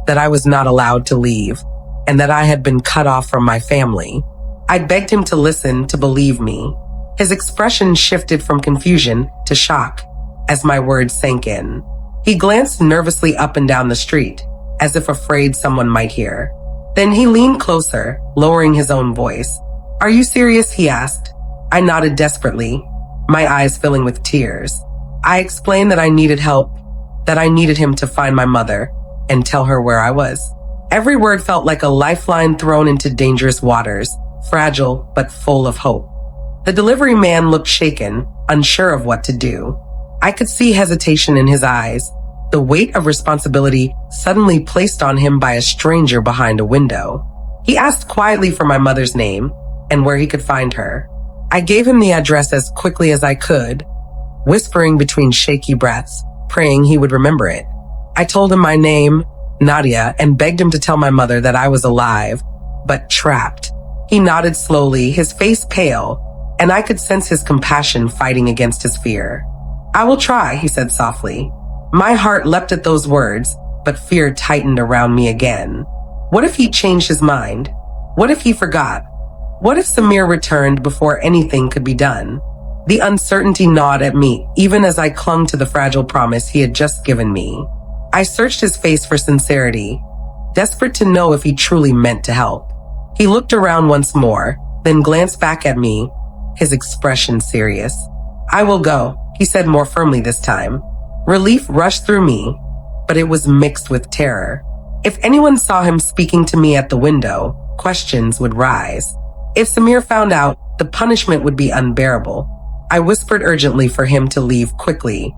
that I was not allowed to leave, and that I had been cut off from my family. I begged him to listen, to believe me. His expression shifted from confusion to shock as my words sank in. He glanced nervously up and down the street, as if afraid someone might hear. Then he leaned closer, lowering his own voice. "Are you serious?" he asked. I nodded desperately, my eyes filling with tears. I explained that I needed help, that I needed him to find my mother and tell her where I was. Every word felt like a lifeline thrown into dangerous waters, fragile but full of hope. The delivery man looked shaken, unsure of what to do. I could see hesitation in his eyes, the weight of responsibility suddenly placed on him by a stranger behind a window. He asked quietly for my mother's name and where he could find her. I gave him the address as quickly as I could, whispering between shaky breaths, praying he would remember it. I told him my name, Nadia, and begged him to tell my mother that I was alive, but trapped. He nodded slowly, his face pale, and I could sense his compassion fighting against his fear. "I will try," he said softly. My heart leapt at those words, but fear tightened around me again. What if he changed his mind? What if he forgot? What if Samir returned before anything could be done? The uncertainty gnawed at me, even as I clung to the fragile promise he had just given me. I searched his face for sincerity, desperate to know if he truly meant to help. He looked around once more, then glanced back at me, his expression serious. "I will go," he said more firmly this time. Relief rushed through me, but it was mixed with terror. If anyone saw him speaking to me at the window, questions would rise. If Samir found out, the punishment would be unbearable. I whispered urgently for him to leave quickly,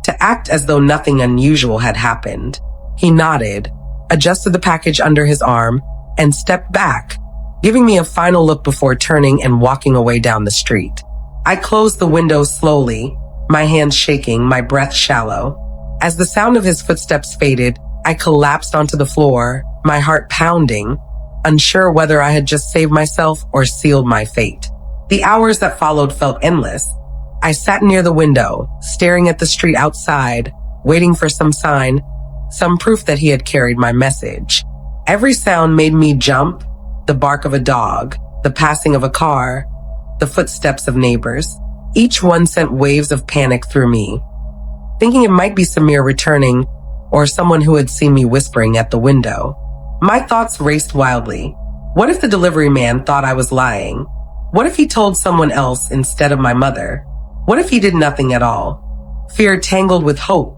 to act as though nothing unusual had happened. He nodded, adjusted the package under his arm, and stepped back, giving me a final look before turning and walking away down the street. I closed the window slowly, my hands shaking, my breath shallow. As the sound of his footsteps faded, I collapsed onto the floor, my heart pounding, unsure whether I had just saved myself or sealed my fate. The hours that followed felt endless. I sat near the window, staring at the street outside, waiting for some sign, some proof that he had carried my message. Every sound made me jump, the bark of a dog, the passing of a car, the footsteps of neighbors. Each one sent waves of panic through me, thinking it might be Samir returning or someone who had seen me whispering at the window. My thoughts raced wildly. What if the delivery man thought I was lying? What if he told someone else instead of my mother? What if he did nothing at all? Fear tangled with hope,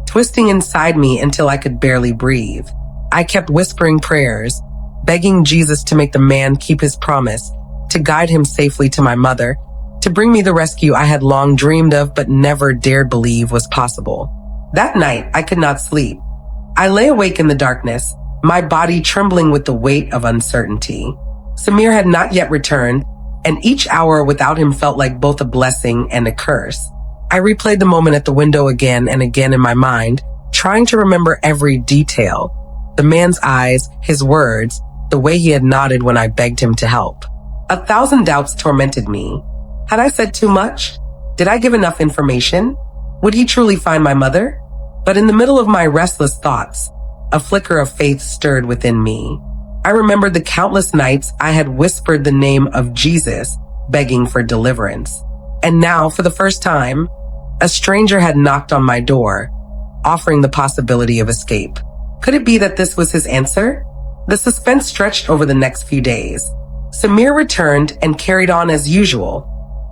twisting inside me until I could barely breathe. I kept whispering prayers, begging Jesus to make the man keep his promise, to guide him safely to my mother, to bring me the rescue I had long dreamed of but never dared believe was possible. That night, I could not sleep. I lay awake in the darkness, my body trembling with the weight of uncertainty. Samir had not yet returned, and each hour without him felt like both a blessing and a curse. I replayed the moment at the window again and again in my mind, trying to remember every detail. The man's eyes, his words, the way he had nodded when I begged him to help. 1,000 doubts tormented me. Had I said too much? Did I give enough information? Would he truly find my mother? But in the middle of my restless thoughts, a flicker of faith stirred within me. I remembered the countless nights I had whispered the name of Jesus, begging for deliverance. And now, for the first time, a stranger had knocked on my door, offering the possibility of escape. Could it be that this was his answer? The suspense stretched over the next few days. Samir returned and carried on as usual,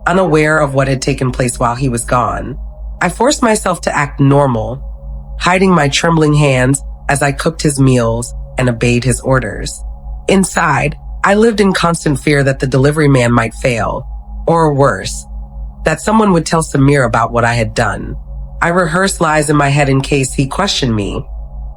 unaware of what had taken place while he was gone. I forced myself to act normal, hiding my trembling hands as I cooked his meals and obeyed his orders. Inside, I lived in constant fear that the delivery man might fail, or worse, that someone would tell Samir about what I had done. I rehearsed lies in my head in case he questioned me,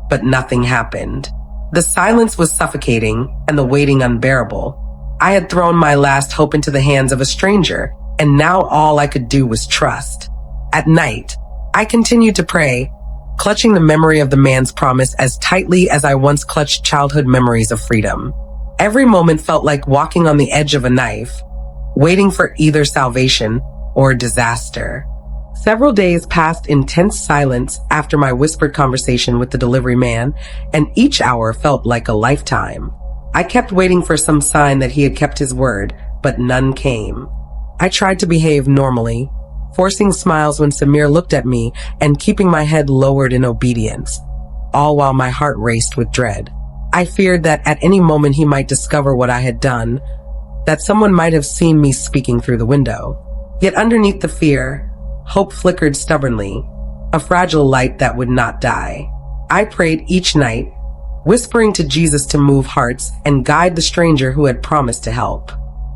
but nothing happened. The silence was suffocating and the waiting unbearable. I had thrown my last hope into the hands of a stranger, and now all I could do was trust. At night, I continued to pray, clutching the memory of the man's promise as tightly as I once clutched childhood memories of freedom. Every moment felt like walking on the edge of a knife, waiting for either salvation or disaster. Several days passed in tense silence after my whispered conversation with the delivery man, and each hour felt like a lifetime. I kept waiting for some sign that he had kept his word, but none came. I tried to behave normally, forcing smiles when Samir looked at me and keeping my head lowered in obedience, all while my heart raced with dread. I feared that at any moment he might discover what I had done, that someone might have seen me speaking through the window. Yet underneath the fear, hope flickered stubbornly, a fragile light that would not die. I prayed each night, whispering to Jesus to move hearts and guide the stranger who had promised to help.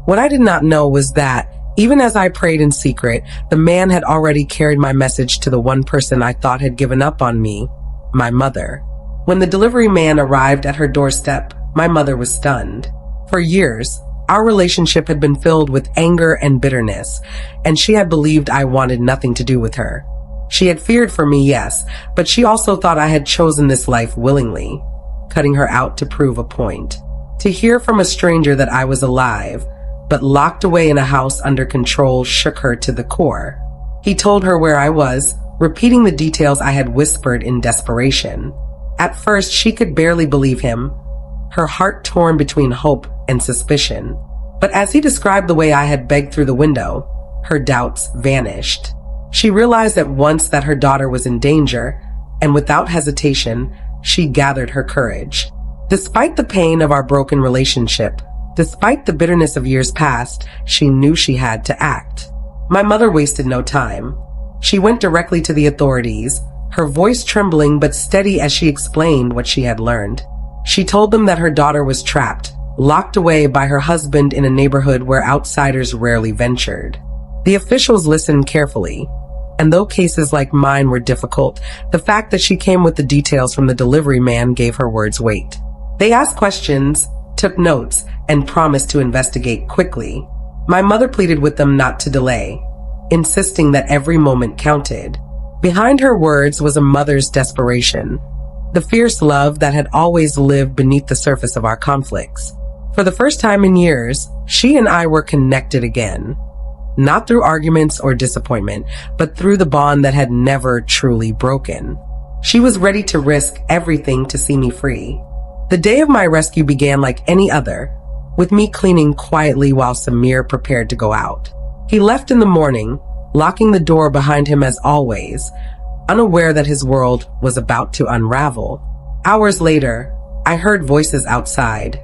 What I did not know was that, even as I prayed in secret, the man had already carried my message to the one person I thought had given up on me, my mother. When the delivery man arrived at her doorstep, my mother was stunned. For years, our relationship had been filled with anger and bitterness, and she had believed I wanted nothing to do with her. She had feared for me, yes, but she also thought I had chosen this life willingly, cutting her out to prove a point. To hear from a stranger that I was alive, but locked away in a house under control, shook her to the core. He told her where I was, repeating the details I had whispered in desperation. At first, she could barely believe him, her heart torn between hope and suspicion. But as he described the way I had begged through the window, her doubts vanished. She realized at once that her daughter was in danger, and without hesitation, she gathered her courage. Despite the pain of our broken relationship, despite the bitterness of years past, she knew she had to act. My mother wasted no time. She went directly to the authorities, her voice trembling but steady as she explained what she had learned. She told them that her daughter was trapped, locked away by her husband in a neighborhood where outsiders rarely ventured. The officials listened carefully, and though cases like mine were difficult, the fact that she came with the details from the delivery man gave her words weight. They asked questions, took notes, and promised to investigate quickly. My mother pleaded with them not to delay, insisting that every moment counted. Behind her words was a mother's desperation, the fierce love that had always lived beneath the surface of our conflicts. For the first time in years, she and I were connected again, not through arguments or disappointment, but through the bond that had never truly broken. She was ready to risk everything to see me free. The day of my rescue began like any other, with me cleaning quietly while Samir prepared to go out. He left in the morning, locking the door behind him as always, unaware that his world was about to unravel. Hours later, I heard voices outside,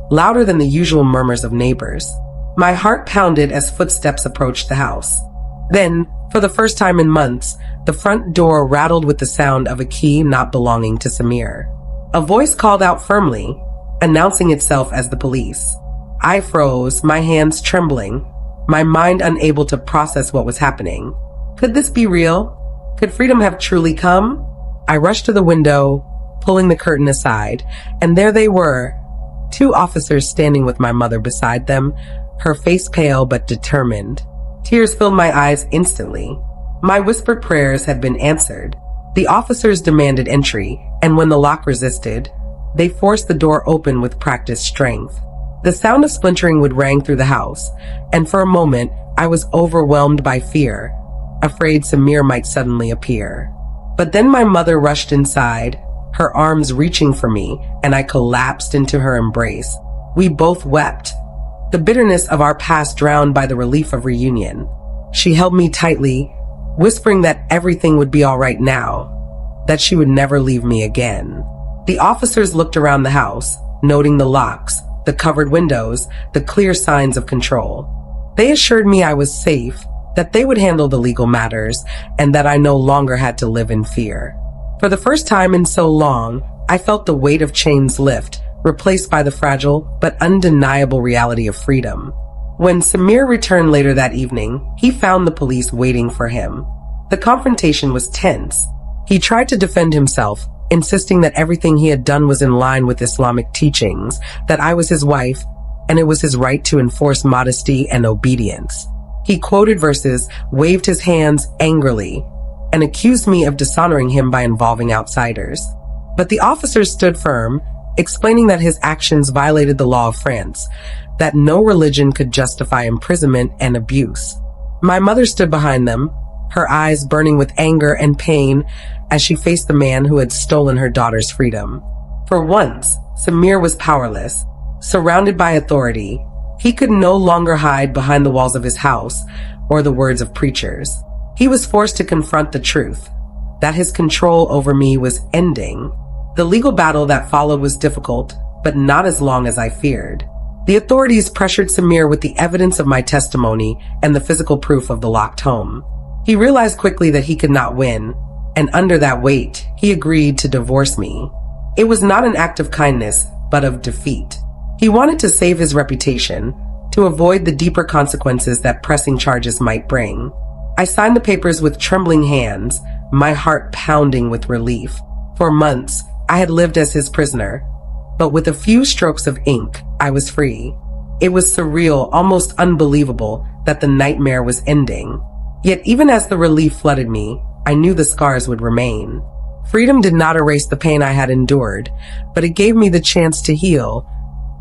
louder than the usual murmurs of neighbors. My heart pounded as footsteps approached the house. Then, for the first time in months, the front door rattled with the sound of a key not belonging to Samir. A voice called out firmly, announcing itself as the police. I froze, my hands trembling, my mind unable to process what was happening. Could this be real? Could freedom have truly come? I rushed to the window, pulling the curtain aside, and there they were, 2 officers standing with my mother beside them, her face pale but determined. Tears filled my eyes instantly. My whispered prayers had been answered. The officers demanded entry, and when the lock resisted, they forced the door open with practiced strength. The sound of splintering would ring through the house, and for a moment, I was overwhelmed by fear, afraid Samir might suddenly appear. But then my mother rushed inside, her arms reaching for me, and I collapsed into her embrace. We both wept, the bitterness of our past drowned by the relief of reunion. She held me tightly, whispering that everything would be all right now, that she would never leave me again. The officers looked around the house, noting the locks, the covered windows, the clear signs of control. They assured me I was safe, that they would handle the legal matters, and that I no longer had to live in fear. For the first time in so long, I felt the weight of chains lift, replaced by the fragile but undeniable reality of freedom. When Samir returned later that evening, he found the police waiting for him. The confrontation was tense. He tried to defend himself, insisting that everything he had done was in line with Islamic teachings, that I was his wife, and it was his right to enforce modesty and obedience. He quoted verses, waved his hands angrily, and accused me of dishonoring him by involving outsiders. But the officers stood firm, explaining that his actions violated the law of France, that no religion could justify imprisonment and abuse. My mother stood behind them, her eyes burning with anger and pain as she faced the man who had stolen her daughter's freedom. For once, Samir was powerless. Surrounded by authority, he could no longer hide behind the walls of his house or the words of preachers. He was forced to confront the truth, that his control over me was ending. The legal battle that followed was difficult, but not as long as I feared. The authorities pressured Samir with the evidence of my testimony and the physical proof of the locked home. He realized quickly that he could not win, and under that weight, he agreed to divorce me. It was not an act of kindness, but of defeat. He wanted to save his reputation, to avoid the deeper consequences that pressing charges might bring. I signed the papers with trembling hands, my heart pounding with relief. For months, I had lived as his prisoner, but with a few strokes of ink, I was free. It was surreal, almost unbelievable, that the nightmare was ending. Yet even as the relief flooded me, I knew the scars would remain. Freedom did not erase the pain I had endured, but it gave me the chance to heal,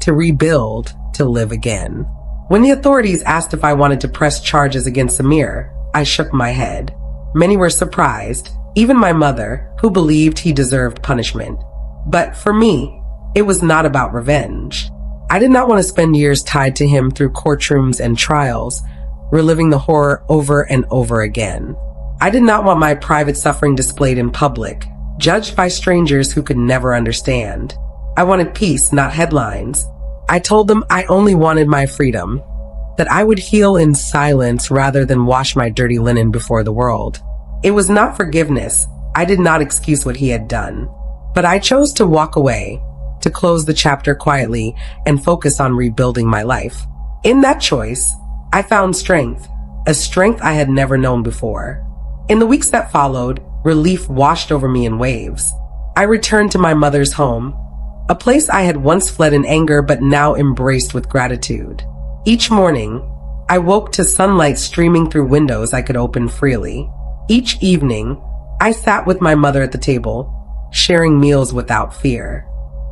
to rebuild, to live again. When the authorities asked if I wanted to press charges against Samir, I shook my head. Many were surprised, even my mother, who believed he deserved punishment. But for me, it was not about revenge. I did not want to spend years tied to him through courtrooms and trials, reliving the horror over and over again. I did not want my private suffering displayed in public, judged by strangers who could never understand. I wanted peace, not headlines. I told them I only wanted my freedom, that I would heal in silence rather than wash my dirty linen before the world. It was not forgiveness. I did not excuse what he had done. But I chose to walk away, to close the chapter quietly and focus on rebuilding my life. In that choice, I found strength, a strength I had never known before. In the weeks that followed, relief washed over me in waves. I returned to my mother's home, a place I had once fled in anger but now embraced with gratitude. Each morning, I woke to sunlight streaming through windows I could open freely. Each evening, I sat with my mother at the table, sharing meals without fear.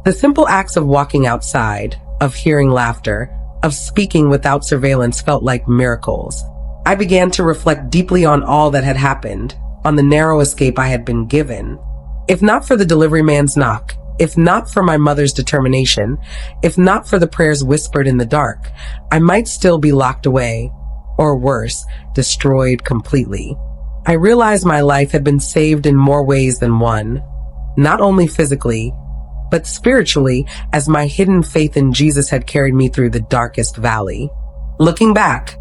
The simple acts of walking outside, of hearing laughter, of speaking without surveillance felt like miracles. I began to reflect deeply on all that had happened, on the narrow escape I had been given. If not for the delivery man's knock, if not for my mother's determination, if not for the prayers whispered in the dark, I might still be locked away, or worse, destroyed completely. I realized my life had been saved in more ways than one, not only physically, but spiritually, as my hidden faith in Jesus had carried me through the darkest valley. Looking back,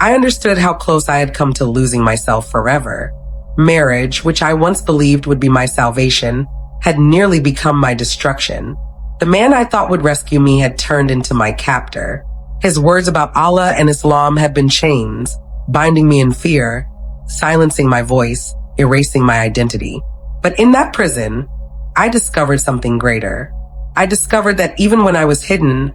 I understood how close I had come to losing myself forever. Marriage, which I once believed would be my salvation, had nearly become my destruction. The man I thought would rescue me had turned into my captor. His words about Allah and Islam had been chains, binding me in fear, silencing my voice, erasing my identity. But in that prison, I discovered something greater. I discovered that even when I was hidden,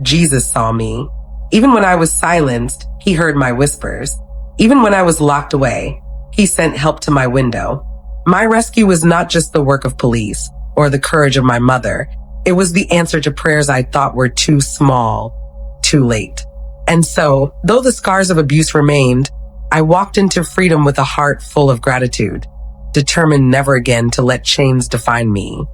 Jesus saw me. Even when I was silenced, he heard my whispers. Even when I was locked away, he sent help to my window. My rescue was not just the work of police or the courage of my mother. It was the answer to prayers I thought were too small, too late. And so, though the scars of abuse remained, I walked into freedom with a heart full of gratitude, determined never again to let chains define me.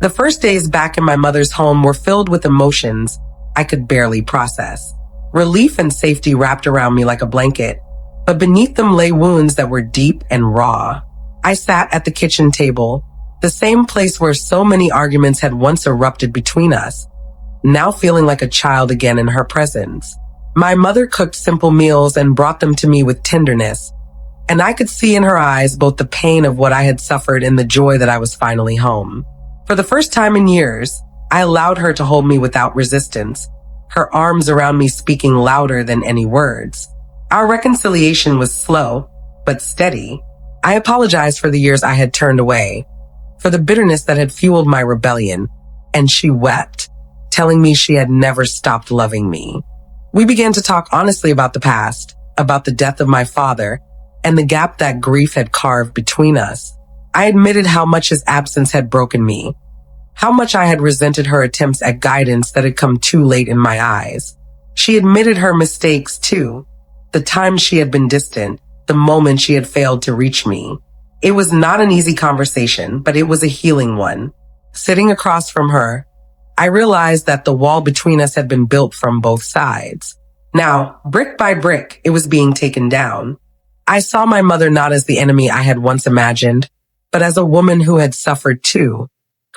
The first days back in my mother's home were filled with emotions I could barely process. Relief and safety wrapped around me like a blanket, but beneath them lay wounds that were deep and raw. I sat at the kitchen table, the same place where so many arguments had once erupted between us, now feeling like a child again in her presence. My mother cooked simple meals and brought them to me with tenderness, and I could see in her eyes both the pain of what I had suffered and the joy that I was finally home. For the first time in years, I allowed her to hold me without resistance, her arms around me speaking louder than any words. Our reconciliation was slow, but steady. I apologized for the years I had turned away, for the bitterness that had fueled my rebellion, and she wept, telling me she had never stopped loving me. We began to talk honestly about the past, about the death of my father, and the gap that grief had carved between us. I admitted how much his absence had broken me, how much I had resented her attempts at guidance that had come too late in my eyes. She admitted her mistakes too, the times she had been distant, the moment she had failed to reach me. It was not an easy conversation, but it was a healing one. Sitting across from her, I realized that the wall between us had been built from both sides. Now, brick by brick, it was being taken down. I saw my mother not as the enemy I had once imagined, but as a woman who had suffered too,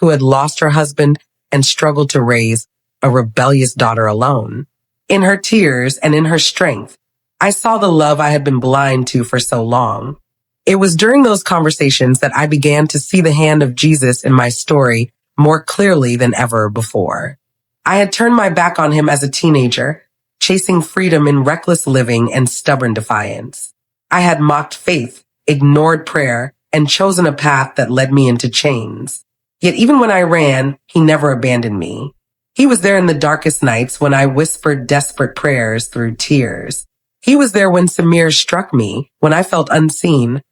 who had lost her husband and struggled to raise a rebellious daughter alone. In her tears and in her strength, I saw the love I had been blind to for so long. It was during those conversations that I began to see the hand of Jesus in my story more clearly than ever before. I had turned my back on him as a teenager, chasing freedom in reckless living and stubborn defiance. I had mocked faith, ignored prayer, and chosen a path that led me into chains. Yet even when I ran, he never abandoned me. He was there in the darkest nights when I whispered desperate prayers through tears. He was there when Samir struck me, when I felt unseen,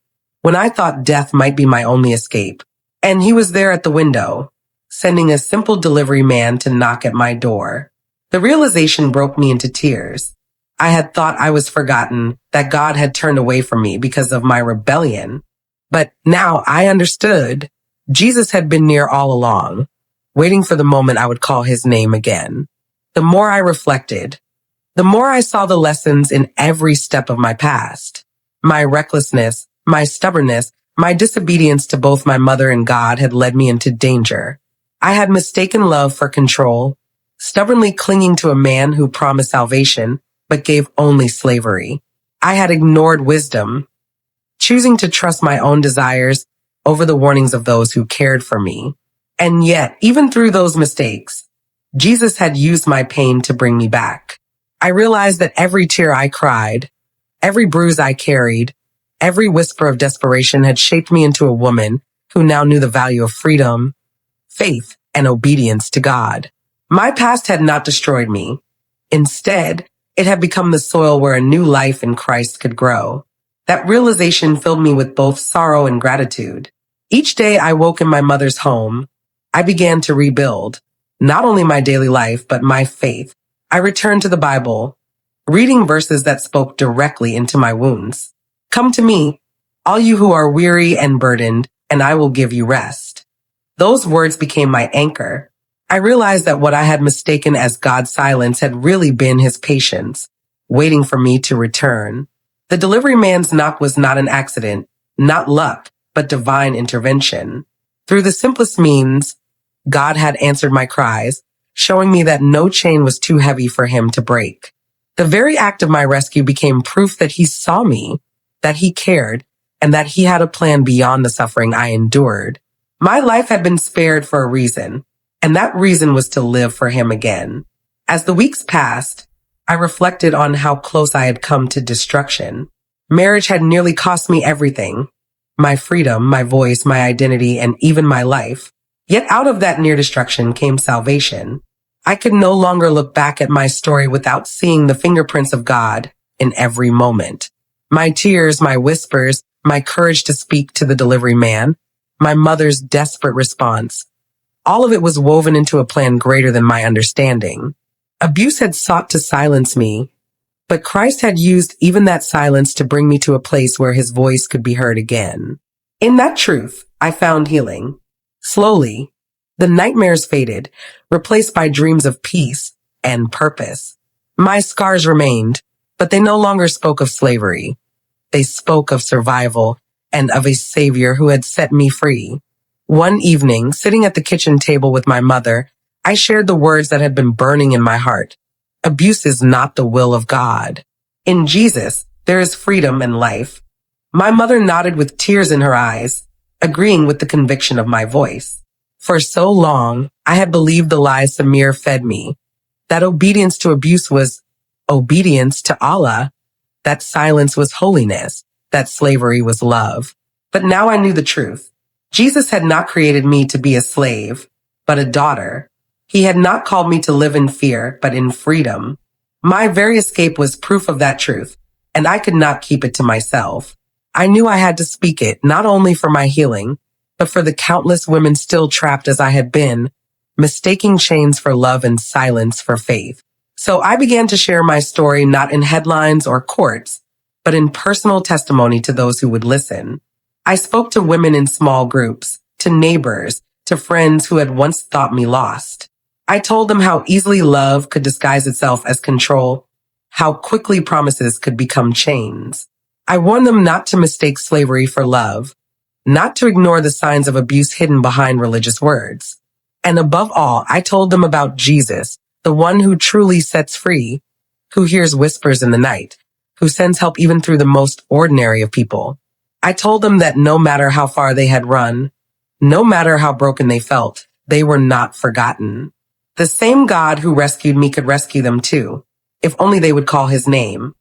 when I thought death might be my only escape. And he was there at the window, sending a simple delivery man to knock at my door. The realization broke me into tears. I had thought I was forgotten, that God had turned away from me because of my rebellion. But now I understood. Jesus had been near all along, waiting for the moment I would call his name again. The more I reflected, the more I saw the lessons in every step of my past. My recklessness, my stubbornness, my disobedience to both my mother and God had led me into danger. I had mistaken love for control, stubbornly clinging to a man who promised salvation, but gave only slavery. I had ignored wisdom, choosing to trust my own desires over the warnings of those who cared for me. And yet, even through those mistakes, Jesus had used my pain to bring me back. I realized that every tear I cried, every bruise I carried, every whisper of desperation had shaped me into a woman who now knew the value of freedom, faith, and obedience to God. My past had not destroyed me. Instead, it had become the soil where a new life in Christ could grow. That realization filled me with both sorrow and gratitude. Each day I woke in my mother's home, I began to rebuild, not only my daily life, but my faith. I returned to the Bible, reading verses that spoke directly into my wounds. Come to me, all you who are weary and burdened, and I will give you rest. Those words became my anchor. I realized that what I had mistaken as God's silence had really been his patience, waiting for me to return. The delivery man's knock was not an accident, not luck, but divine intervention. Through the simplest means, God had answered my cries, showing me that no chain was too heavy for him to break. The very act of my rescue became proof that he saw me, that he cared, and that he had a plan beyond the suffering I endured. My life had been spared for a reason, and that reason was to live for him again. As the weeks passed, I reflected on how close I had come to destruction. Marriage had nearly cost me everything. My freedom, my voice, my identity, and even my life. Yet out of that near destruction came salvation. I could no longer look back at my story without seeing the fingerprints of God in every moment. My tears, my whispers, my courage to speak to the delivery man, my mother's desperate response. All of it was woven into a plan greater than my understanding. Abuse had sought to silence me, but Christ had used even that silence to bring me to a place where his voice could be heard again. In that truth, I found healing. Slowly, the nightmares faded, replaced by dreams of peace and purpose. My scars remained, but they no longer spoke of slavery. They spoke of survival and of a savior who had set me free. One evening, sitting at the kitchen table with my mother, I shared the words that had been burning in my heart. Abuse is not the will of God. In Jesus, there is freedom and life. My mother nodded with tears in her eyes, agreeing with the conviction of my voice. For so long, I had believed the lies Samir fed me, that obedience to abuse was obedience to Allah, that silence was holiness, that slavery was love. But now I knew the truth. Jesus had not created me to be a slave, but a daughter. He had not called me to live in fear, but in freedom. My very escape was proof of that truth, and I could not keep it to myself. I knew I had to speak it, not only for my healing, but for the countless women still trapped as I had been, mistaking chains for love and silence for faith. So I began to share my story not in headlines or courts, but in personal testimony to those who would listen. I spoke to women in small groups, to neighbors, to friends who had once thought me lost. I told them how easily love could disguise itself as control, how quickly promises could become chains. I warned them not to mistake slavery for love, not to ignore the signs of abuse hidden behind religious words. And above all, I told them about Jesus, the one who truly sets free, who hears whispers in the night, who sends help even through the most ordinary of people. I told them that no matter how far they had run, no matter how broken they felt, they were not forgotten. The same God who rescued me could rescue them too, if only they would call his name.